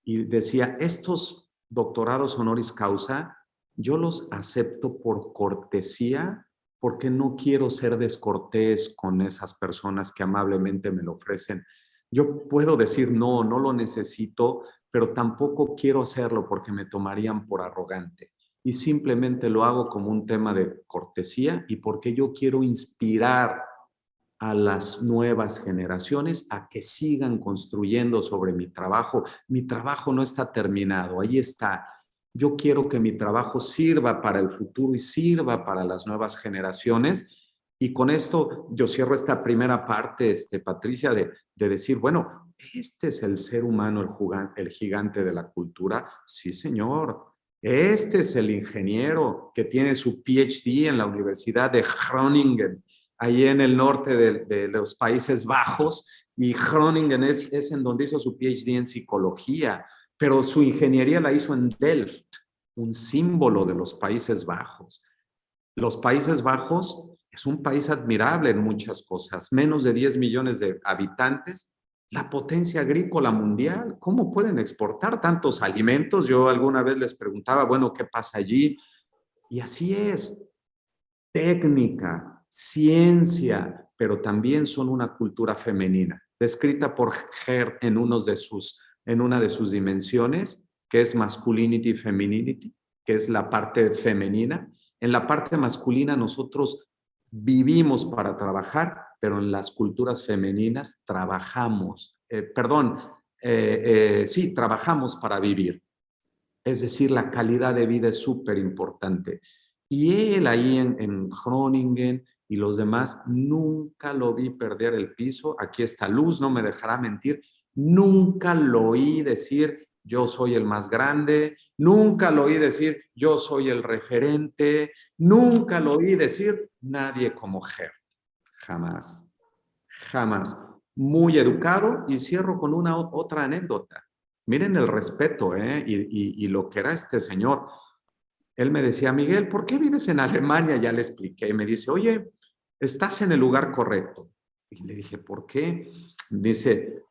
y decía, estos doctorados honoris causa, yo los acepto por cortesía, porque no quiero ser descortés con esas personas que amablemente me lo ofrecen. Yo puedo decir, no, no lo necesito, pero tampoco quiero hacerlo porque me tomarían por arrogante. Y simplemente lo hago como un tema de cortesía y porque yo quiero inspirar a las nuevas generaciones a que sigan construyendo sobre mi trabajo. Mi trabajo no está terminado, ahí está. Yo quiero que mi trabajo sirva para el futuro y sirva para las nuevas generaciones. Y con esto yo cierro esta primera parte, Patricia, de decir, bueno, este es el ser humano, el gigante de la cultura. Sí, señor. Este es el ingeniero que tiene su PhD en la Universidad de Groningen, ahí en el norte de los Países Bajos, y Groningen es en donde hizo su PhD en psicología, pero su ingeniería la hizo en Delft, un símbolo de los Países Bajos. Los Países Bajos es un país admirable en muchas cosas, menos de 10 millones de habitantes, la potencia agrícola mundial. ¿Cómo pueden exportar tantos alimentos? Yo alguna vez les preguntaba, bueno, ¿qué pasa allí? Y así es. técnica, ciencia, pero también son una cultura femenina, descrita por Herr en una de sus dimensiones, que es masculinity y femininity, que es la parte femenina. En la parte masculina nosotros vivimos para trabajar, pero en las culturas femeninas trabajamos, sí, trabajamos para vivir. Es decir, la calidad de vida es súper importante. Y él ahí en Groningen y los demás, nunca lo vi perder el piso. Aquí está Luz, no me dejará mentir. Nunca lo oí decir, yo soy el más grande. Nunca lo oí decir, yo soy el referente. Nunca lo oí decir, nadie como Gert. Jamás, jamás. Muy educado. Y cierro con una otra anécdota. Miren el respeto y lo que era este señor. Él me decía, Miguel, ¿por qué vives en Alemania? Ya le expliqué. Y me dice, oye, estás en el lugar correcto. Y le dije, ¿por qué? Dice,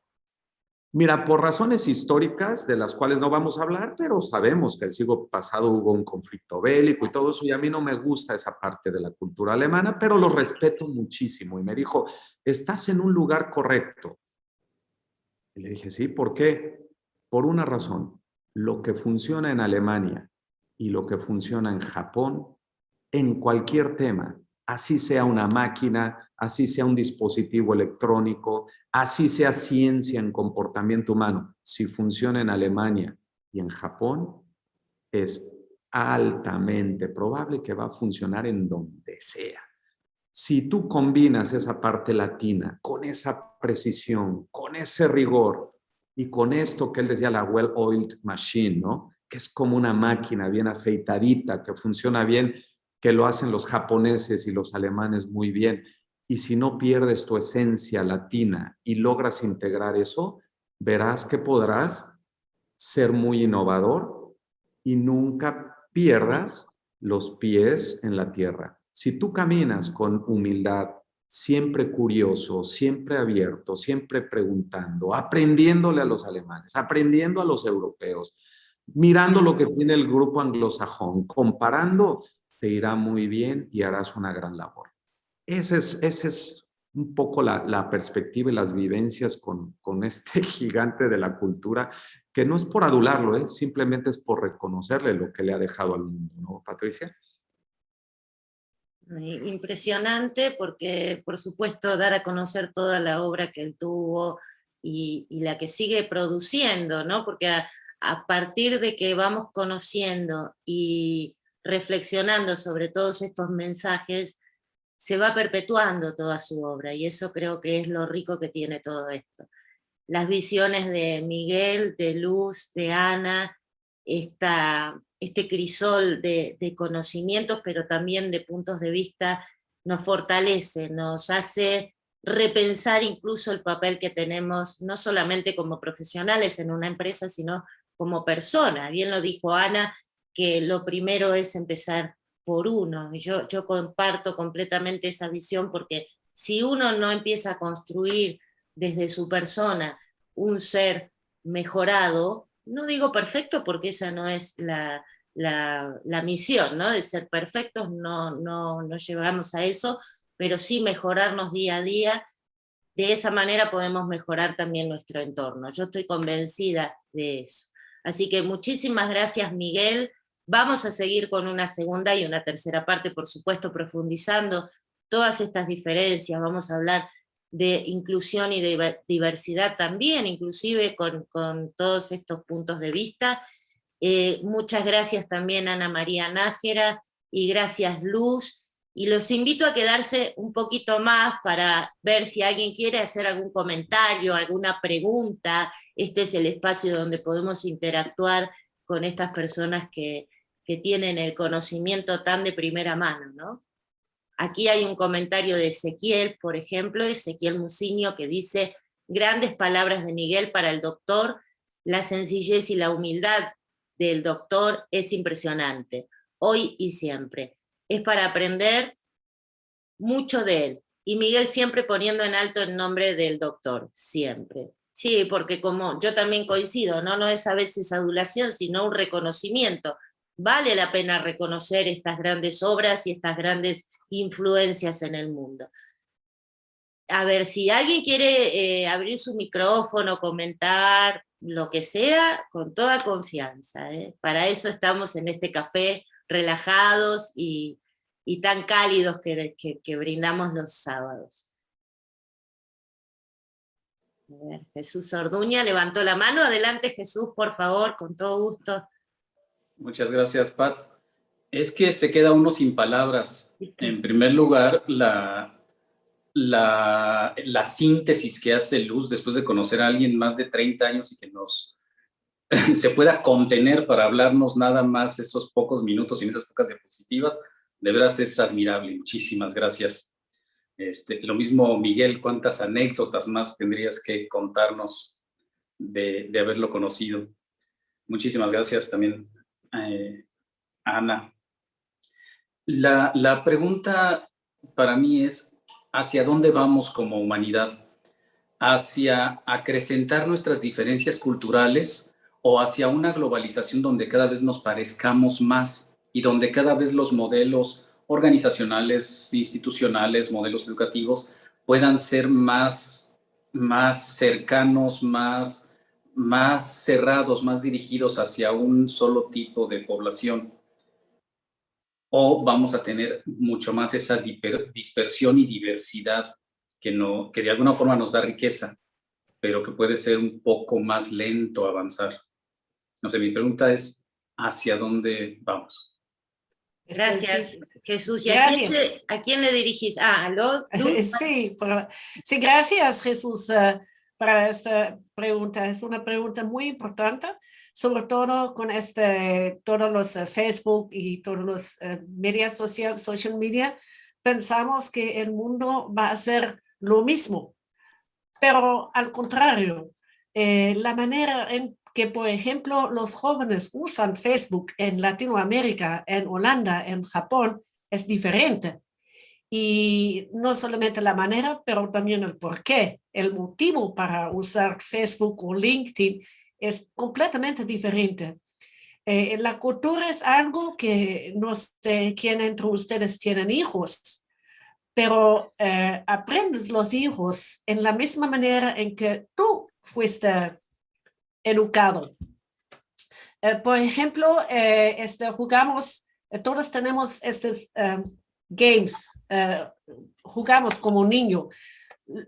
mira, por razones históricas de las cuales no vamos a hablar, pero sabemos que el siglo pasado hubo un conflicto bélico y todo eso, y a mí no me gusta esa parte de la cultura alemana, pero lo respeto muchísimo. Y me dijo, estás en un lugar correcto. Y le dije, sí, ¿por qué? Por una razón, lo que funciona en Alemania y lo que funciona en Japón, en cualquier tema, así sea una máquina, así sea un dispositivo electrónico, así sea ciencia en comportamiento humano, si funciona en Alemania y en Japón, es altamente probable que va a funcionar en donde sea. Si tú combinas esa parte latina con esa precisión, con ese rigor y con esto que él decía la well-oiled machine, ¿no? Que es como una máquina bien aceitadita, que funciona bien, que lo hacen los japoneses y los alemanes muy bien. Y si no pierdes tu esencia latina y logras integrar eso, verás que podrás ser muy innovador y nunca pierdas los pies en la tierra. Si tú caminas con humildad, siempre curioso, siempre abierto, siempre preguntando, aprendiéndole a los alemanes, aprendiendo a los europeos, mirando lo que tiene el grupo anglosajón, comparando, te irá muy bien y harás una gran labor. Ese es un poco la perspectiva y las vivencias con este gigante de la cultura, que no es por adularlo, simplemente es por reconocerle lo que le ha dejado al mundo, ¿no, Patricia? Impresionante, porque por supuesto dar a conocer toda la obra que él tuvo y la que sigue produciendo, ¿no? Porque a partir de que vamos conociendo y reflexionando sobre todos estos mensajes, se va perpetuando toda su obra, y eso creo que es lo rico que tiene todo esto. Las visiones de Miguel, de Luz, de Ana, este crisol de conocimientos, pero también de puntos de vista, nos fortalece, nos hace repensar incluso el papel que tenemos, no solamente como profesionales en una empresa, sino como persona. Bien lo dijo Ana, que lo primero es empezar por uno. Yo comparto completamente esa visión, porque si uno no empieza a construir desde su persona un ser mejorado, no digo perfecto porque esa no es la misión, ¿no? De ser perfectos no llegamos a eso, pero sí mejorarnos día a día. De esa manera podemos mejorar también nuestro entorno. Yo estoy convencida de eso. Así que muchísimas gracias, Miguel. Vamos a seguir con una segunda y una tercera parte, por supuesto, profundizando todas estas diferencias. Vamos a hablar de inclusión y de diversidad también, inclusive con todos estos puntos de vista. Muchas gracias también a Ana María Nájera, y gracias Luz, y los invito a quedarse un poquito más para ver si alguien quiere hacer algún comentario, alguna pregunta. Este es el espacio donde podemos interactuar con estas personas que tienen el conocimiento tan de primera mano, ¿no? Aquí hay un comentario de Ezequiel, por ejemplo, Ezequiel Muciño, que dice: grandes palabras de Miguel para el doctor, la sencillez y la humildad del doctor es impresionante, hoy y siempre. Es para aprender mucho de él. Y Miguel siempre poniendo en alto el nombre del doctor, siempre. Sí, porque como yo también coincido, no es a veces adulación, sino un reconocimiento vale la pena reconocer estas grandes obras y estas grandes influencias en el mundo. A ver, si alguien quiere abrir su micrófono, comentar, lo que sea, con toda confianza, ¿eh? Para eso estamos en este café relajados y tan cálidos que brindamos los sábados. A ver, Jesús Orduña levantó la mano. Adelante, Jesús, por favor, con todo gusto. Muchas gracias, Pat. Es que se queda uno sin palabras. En primer lugar, la síntesis que hace Luz después de conocer a alguien más de 30 años y que se pueda contener para hablarnos nada más esos pocos minutos y en esas pocas diapositivas, de veras es admirable. Muchísimas gracias. Lo mismo, Miguel, ¿cuántas anécdotas más tendrías que contarnos de haberlo conocido? Muchísimas gracias también, Ana. La pregunta para mí es, ¿hacia dónde vamos como humanidad? ¿Hacia acrecentar nuestras diferencias culturales o hacia una globalización donde cada vez nos parezcamos más y donde cada vez los modelos organizacionales, institucionales, modelos educativos puedan ser más cercanos, más cerrados, más dirigidos hacia un solo tipo de población? ¿O vamos a tener mucho más esa dispersión y diversidad que de alguna forma nos da riqueza, pero que puede ser un poco más lento avanzar? No sé, mi pregunta es, ¿hacia dónde vamos? Gracias, Jesús. ¿Y Gracias. a quién le dirigís? ¿Aló, Luz? Sí, gracias, Jesús, para esta pregunta. Es una pregunta muy importante, sobre todo con todos los Facebook y todos los medios social media. Pensamos que el mundo va a ser lo mismo, pero al contrario, la manera en que, por ejemplo, los jóvenes usan Facebook en Latinoamérica, en Holanda, en Japón, es diferente. Y no solamente la manera, pero también el por qué. El motivo para usar Facebook o LinkedIn es completamente diferente. La cultura es algo que no sé quién entre ustedes tienen hijos, pero aprenden los hijos en la misma manera en que tú fuiste educado. Por ejemplo, jugamos, todos tenemos estos games, jugamos como niño.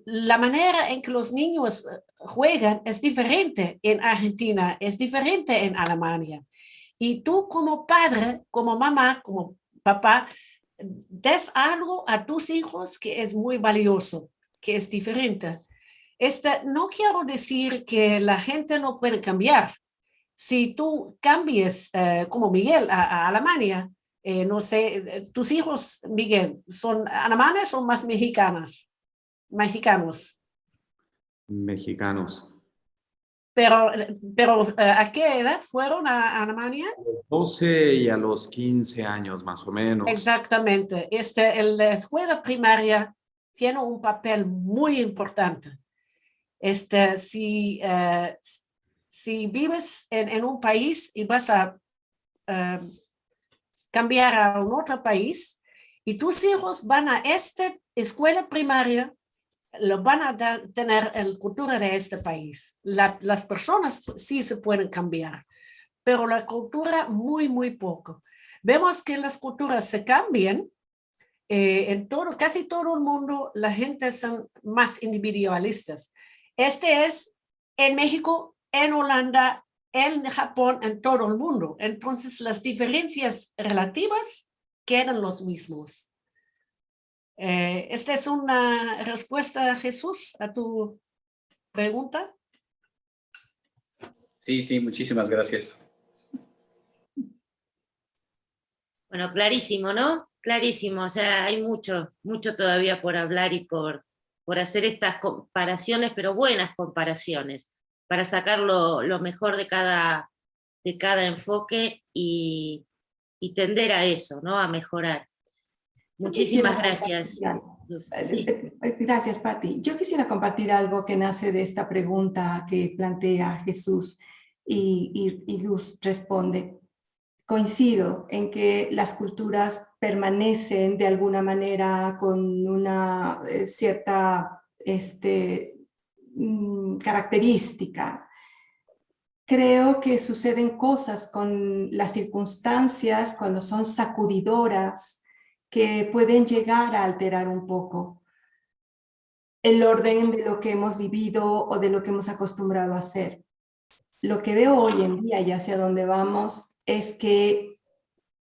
La manera en que los niños juegan es diferente en Argentina, es diferente en Alemania. Y tú como padre, como mamá, como papá, des algo a tus hijos que es muy valioso, que es diferente. No quiero decir que la gente no puede cambiar. Si tú cambies, como Miguel, a Alemania, no sé, tus hijos, Miguel, ¿son alemanes o más mexicanos? Mexicanos. Pero ¿a qué edad fueron a Alemania? A los 12 y a los 15 años, más o menos. Exactamente. La escuela primaria tiene un papel muy importante. Si vives en un país y vas a cambiar a un otro país y tus hijos van a esta escuela primaria, lo van a tener la cultura de este país. Las personas sí se pueden cambiar, pero la cultura muy, muy poco. Vemos que las culturas se cambian. Casi todo el mundo, la gente son más individualistas. Es en México, en Holanda, en Japón, en todo el mundo. Entonces, las diferencias relativas quedan los mismos. ¿Esta es una respuesta, Jesús, a tu pregunta? Sí, muchísimas gracias. Bueno, clarísimo, ¿no? Clarísimo, o sea, hay mucho todavía por hablar y por hacer estas comparaciones, pero buenas comparaciones, para sacar lo mejor de cada enfoque y tender a eso, ¿no? A mejorar. Muchísimas gracias. Sí. Gracias, Pati. Yo quisiera compartir algo que nace de esta pregunta que plantea Jesús y Luz responde. coincido en que las culturas permanecen de alguna manera con una cierta característica. Creo que suceden cosas con las circunstancias cuando son sacudidoras que pueden llegar a alterar un poco el orden de lo que hemos vivido o de lo que hemos acostumbrado a hacer. Lo que veo hoy en día y hacia dónde vamos es que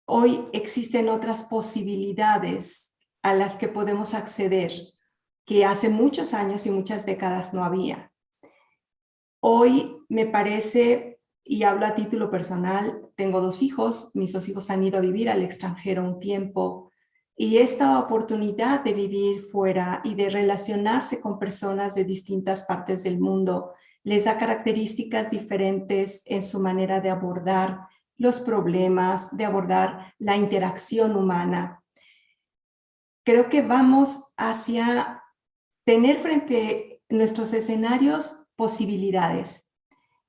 hoy existen otras posibilidades a las que podemos acceder que hace muchos años y muchas décadas no había. Hoy me parece, y hablo a título personal, tengo 2 hijos, mis 2 hijos han ido a vivir al extranjero un tiempo, y esta oportunidad de vivir fuera y de relacionarse con personas de distintas partes del mundo les da características diferentes en su manera de abordar los problemas, de abordar la interacción humana. Creo que vamos hacia tener frente a nuestros escenarios posibilidades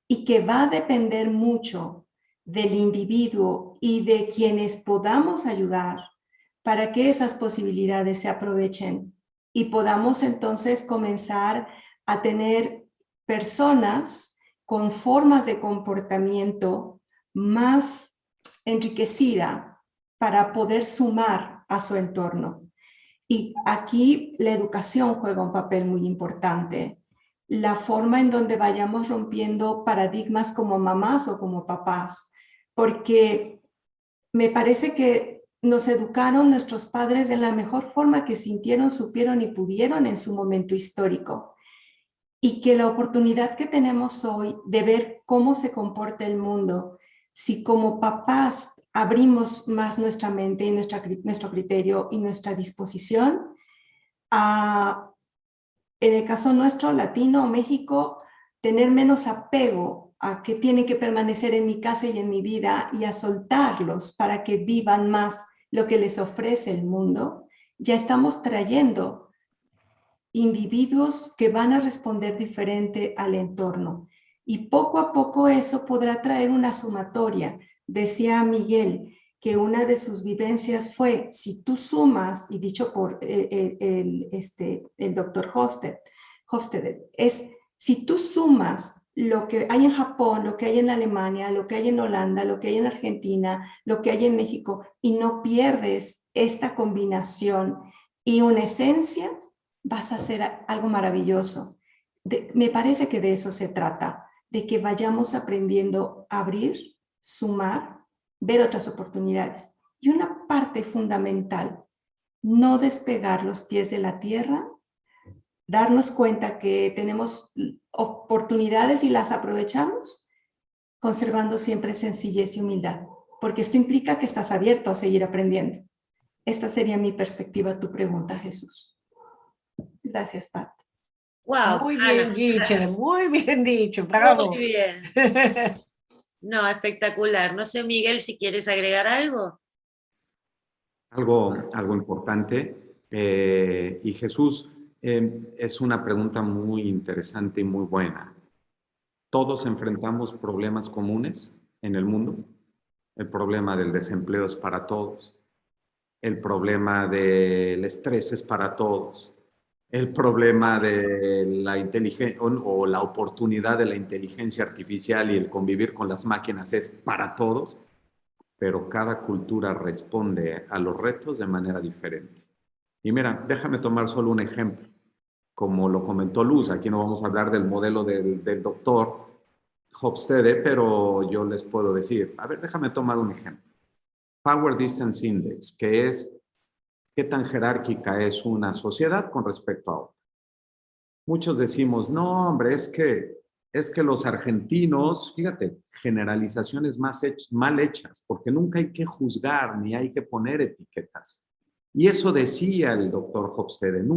y que va a depender mucho del individuo y de quienes podamos ayudar para que esas posibilidades se aprovechen y podamos entonces comenzar a tener personas con formas de comportamiento más enriquecida para poder sumar a su entorno. Y aquí la educación juega un papel muy importante. La forma en donde vayamos rompiendo paradigmas como mamás o como papás, porque me parece que nos educaron nuestros padres de la mejor forma que sintieron, supieron y pudieron en su momento histórico. Y que la oportunidad que tenemos hoy de ver cómo se comporta el mundo, si como papás abrimos más nuestra mente y nuestro criterio y nuestra disposición a, en el caso nuestro, latino, México, tener menos apego a que tienen que permanecer en mi casa y en mi vida y a soltarlos para que vivan más lo que les ofrece el mundo, ya estamos trayendo individuos que van a responder diferente al entorno. Y poco a poco eso podrá traer una sumatoria. Decía Miguel que una de sus vivencias fue, si tú sumas, y dicho por el doctor Hofstede, es si tú sumas lo que hay en Japón, lo que hay en Alemania, lo que hay en Holanda, lo que hay en Argentina, lo que hay en México, y no pierdes esta combinación y una esencia, vas a hacer algo maravilloso. Me parece que de eso se trata, de que vayamos aprendiendo a abrir, sumar, ver otras oportunidades. Y una parte fundamental, no despegar los pies de la tierra, darnos cuenta que tenemos oportunidades y las aprovechamos, conservando siempre sencillez y humildad, porque esto implica que estás abierto a seguir aprendiendo. Esta sería mi perspectiva a tu pregunta, Jesús. Gracias, Pat. Wow, muy bien dicho, muy bien dicho, bravo. Muy bien. No, espectacular. No sé, Miguel, si quieres agregar algo. Algo importante. Y Jesús, es una pregunta muy interesante y muy buena. ¿Todos enfrentamos problemas comunes en el mundo? El problema del desempleo es para todos. El problema del estrés es para todos. El problema de la inteligencia o la oportunidad de la inteligencia artificial y el convivir con las máquinas es para todos, pero cada cultura responde a los retos de manera diferente. Y mira, déjame tomar solo un ejemplo. Como lo comentó Luz, aquí no vamos a hablar del modelo del doctor Hofstede, pero yo les puedo decir, a ver, déjame tomar un ejemplo. Power Distance Index, que es qué tan jerárquica es una sociedad con respecto a otra. Muchos decimos, no, hombre, es que los argentinos, fíjate, generalizaciones mal hechas, porque nunca hay que juzgar ni hay que poner etiquetas. Y eso decía el doctor Hofstede,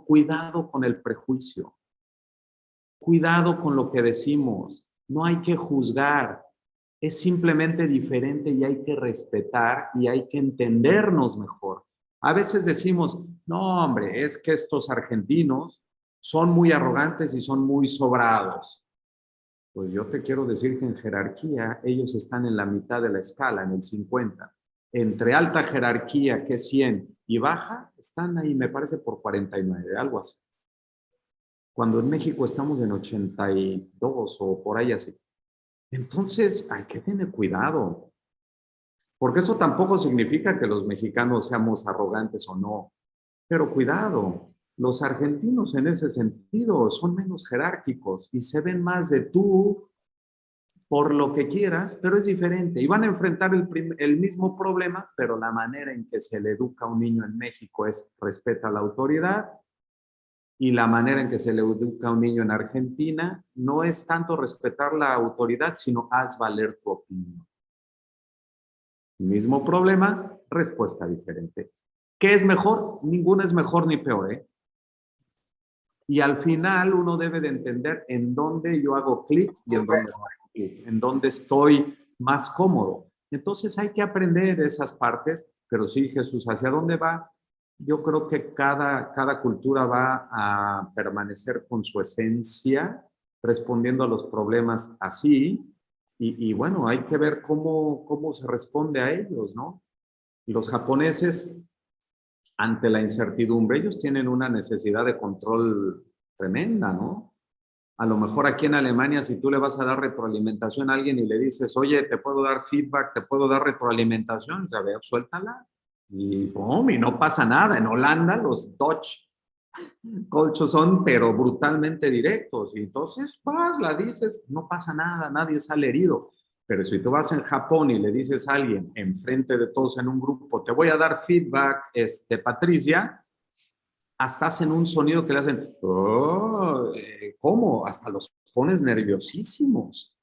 cuidado con el prejuicio, cuidado con lo que decimos, no hay que juzgar, es simplemente diferente y hay que respetar y hay que entendernos mejor. A veces decimos, no, hombre, es que estos argentinos son muy arrogantes y son muy sobrados. Pues yo te quiero decir que en jerarquía ellos están en la mitad de la escala, en el 50. Entre alta jerarquía, que es 100, y baja, están ahí, me parece, por 49, algo así. Cuando en México estamos en 82 o por ahí así. Entonces hay que tener cuidado, porque eso tampoco significa que los mexicanos seamos arrogantes o no, pero cuidado, los argentinos en ese sentido son menos jerárquicos y se ven más de tú por lo que quieras, pero es diferente y van a enfrentar el mismo problema, pero la manera en que se le educa a un niño en México es respeta la autoridad. Y la manera en que se le educa a un niño en Argentina no es tanto respetar la autoridad, sino haz valer tu opinión. Mismo problema, respuesta diferente. ¿Qué es mejor? Ninguno es mejor ni peor, ¿eh? Y al final uno debe de entender en dónde yo hago clic y en dónde no hago clic, en dónde estoy más cómodo. Entonces hay que aprender esas partes, pero sí, Jesús, ¿hacia dónde va? Yo creo que cada cultura va a permanecer con su esencia, respondiendo a los problemas así, y bueno, hay que ver cómo se responde a ellos, ¿no? Los japoneses, ante la incertidumbre, ellos tienen una necesidad de control tremenda, ¿no? A lo mejor aquí en Alemania, si tú le vas a dar retroalimentación a alguien y le dices, oye, te puedo dar feedback, te puedo dar retroalimentación, a ver, suéltala. Y, boom, y no pasa nada. En Holanda los Dutch colchos son, pero brutalmente directos. Y entonces vas, la dices, no pasa nada, nadie sale herido. Pero si tú vas en Japón y le dices a alguien, enfrente de todos en un grupo, te voy a dar feedback, Patricia, hasta hacen un sonido que le hacen, oh, ¿cómo? Hasta los pones nerviosísimos.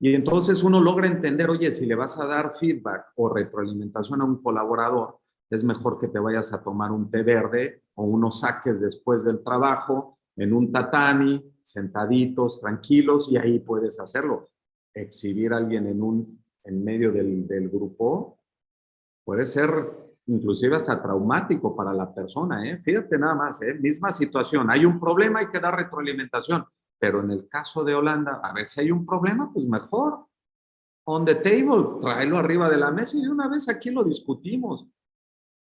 Y entonces uno logra entender, oye, si le vas a dar feedback o retroalimentación a un colaborador, es mejor que te vayas a tomar un té verde o unos saques después del trabajo en un tatami, sentaditos, tranquilos, y ahí puedes hacerlo. Exhibir a alguien en medio del grupo puede ser inclusive hasta traumático para la persona, ¿eh? Fíjate nada más, ¿eh? Misma situación, hay un problema, hay que dar retroalimentación, pero en el caso de Holanda, a ver si hay un problema, pues mejor, on the table, tráelo arriba de la mesa y de una vez aquí lo discutimos,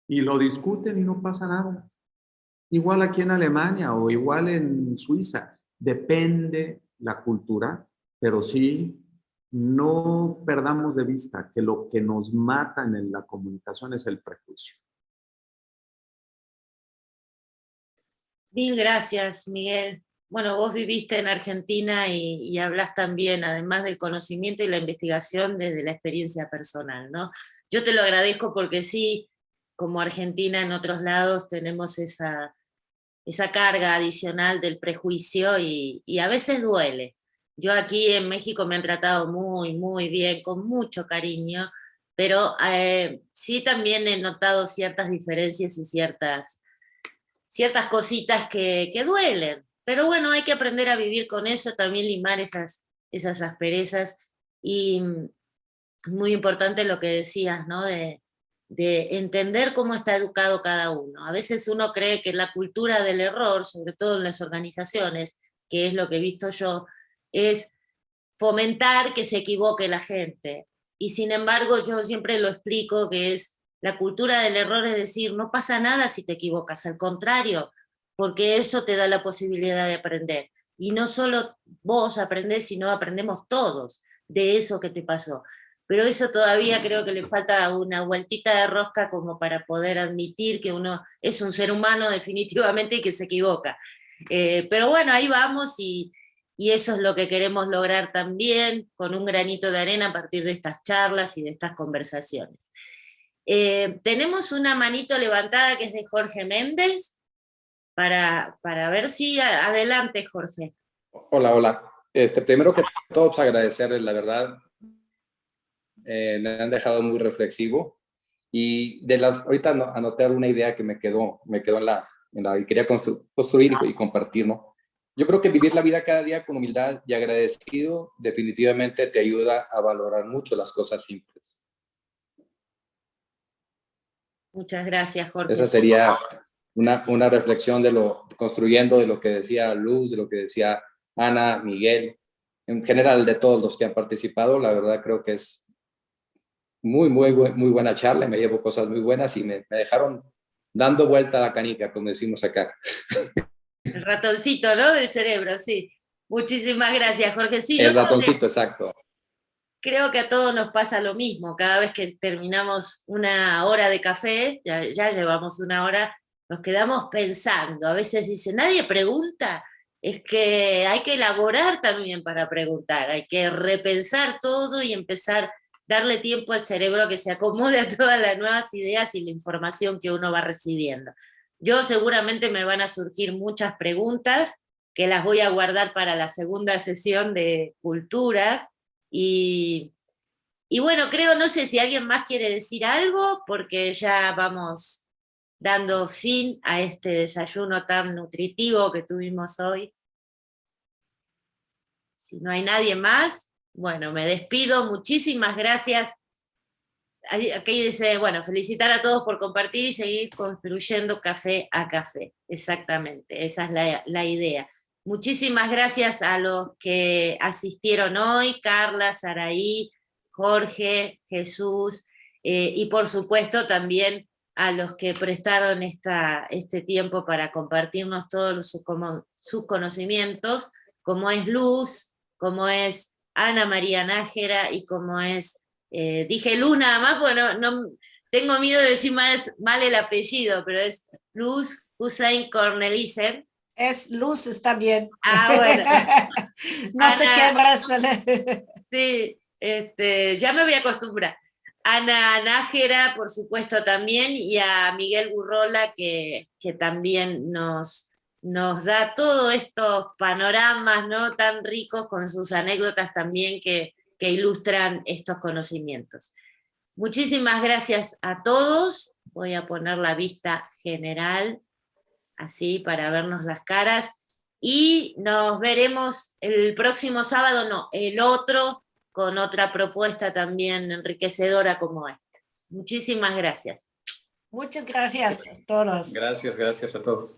y lo discuten y no pasa nada. Igual aquí en Alemania o igual en Suiza, depende la cultura, pero sí no perdamos de vista que lo que nos mata en la comunicación es el prejuicio. Mil gracias, Miguel. Bueno, vos viviste en Argentina y hablas también, además del conocimiento y la investigación, desde la experiencia personal, ¿no? Yo te lo agradezco porque sí, como Argentina en otros lados tenemos esa carga adicional del prejuicio y a veces duele. Yo aquí en México me han tratado muy, muy bien, con mucho cariño, pero sí también he notado ciertas diferencias y ciertas cositas que duelen. Pero bueno, hay que aprender a vivir con eso, también limar esas asperezas. Y muy importante lo que decías, ¿no? De entender cómo está educado cada uno. A veces uno cree que la cultura del error, sobre todo en las organizaciones, que es lo que he visto yo, es fomentar que se equivoque la gente. Y sin embargo, yo siempre lo explico que es la cultura del error, es decir, no pasa nada si te equivocas, al contrario, porque eso te da la posibilidad de aprender. Y no solo vos aprendés, sino aprendemos todos de eso que te pasó. Pero eso todavía creo que le falta una vueltita de rosca como para poder admitir que uno es un ser humano definitivamente y que se equivoca. Pero bueno, ahí vamos y eso es lo que queremos lograr también con un granito de arena a partir de estas charlas y de estas conversaciones. Tenemos una manito levantada que es de Jorge Méndez para ver si adelante, Jorge. Hola, hola. Primero que todo, pues agradecerles, la verdad, me han dejado muy reflexivo y ahorita anoté una idea que me quedó en la y quería construir y compartir, ¿no? Yo creo que vivir la vida cada día con humildad y agradecido definitivamente te ayuda a valorar mucho las cosas simples. Muchas gracias, Jorge. Esa sería una reflexión construyendo de lo que decía Luz, de lo que decía Ana, Miguel. en general de todos los que han participado. La verdad creo que es muy buena charla, me llevo cosas muy buenas y me dejaron dando vuelta a la canica, como decimos acá. El ratoncito, ¿no? Del cerebro, sí. Muchísimas gracias, Jorge. Sí, El ratoncito, exacto. Creo que a todos nos pasa lo mismo. Cada vez que terminamos una hora de café, ya llevamos una hora, nos quedamos pensando. A veces dice, nadie pregunta. Es que hay que elaborar también para preguntar. Hay que repensar todo y empezar, darle tiempo al cerebro a que se acomode a todas las nuevas ideas y la información que uno va recibiendo. Yo seguramente me van a surgir muchas preguntas que las voy a guardar para la segunda sesión de cultura. Y bueno, creo, no sé si alguien más quiere decir algo, porque ya vamos dando fin a este desayuno tan nutritivo que tuvimos hoy. Si no hay nadie más, bueno, me despido. Muchísimas gracias. Aquí dice, bueno, felicitar a todos por compartir y seguir construyendo café a café. Exactamente, esa es la idea. Muchísimas gracias a los que asistieron hoy, Carla, Saraí, Jorge, Jesús, y por supuesto también a los que prestaron este tiempo para compartirnos todos sus conocimientos, como es Luz, como es Ana María Nájera y como es, dije Luz nada más, bueno, no, tengo miedo de decir mal el apellido, pero es Luz Hussein Cornelissen. Es Luz, está bien. Ah, bueno. No Ana, te quebras. Sí, ya me voy a acostumbrar. Ana Nájera, por supuesto, también, y a Miguel Burrola, que también nos da todos estos panoramas, ¿no?, tan ricos, con sus anécdotas también que ilustran estos conocimientos. Muchísimas gracias a todos. Voy a poner la vista general, así para vernos las caras, y nos veremos el próximo sábado, no, el otro, con otra propuesta también enriquecedora como esta. Muchísimas gracias. Muchas gracias a todos. Gracias a todos.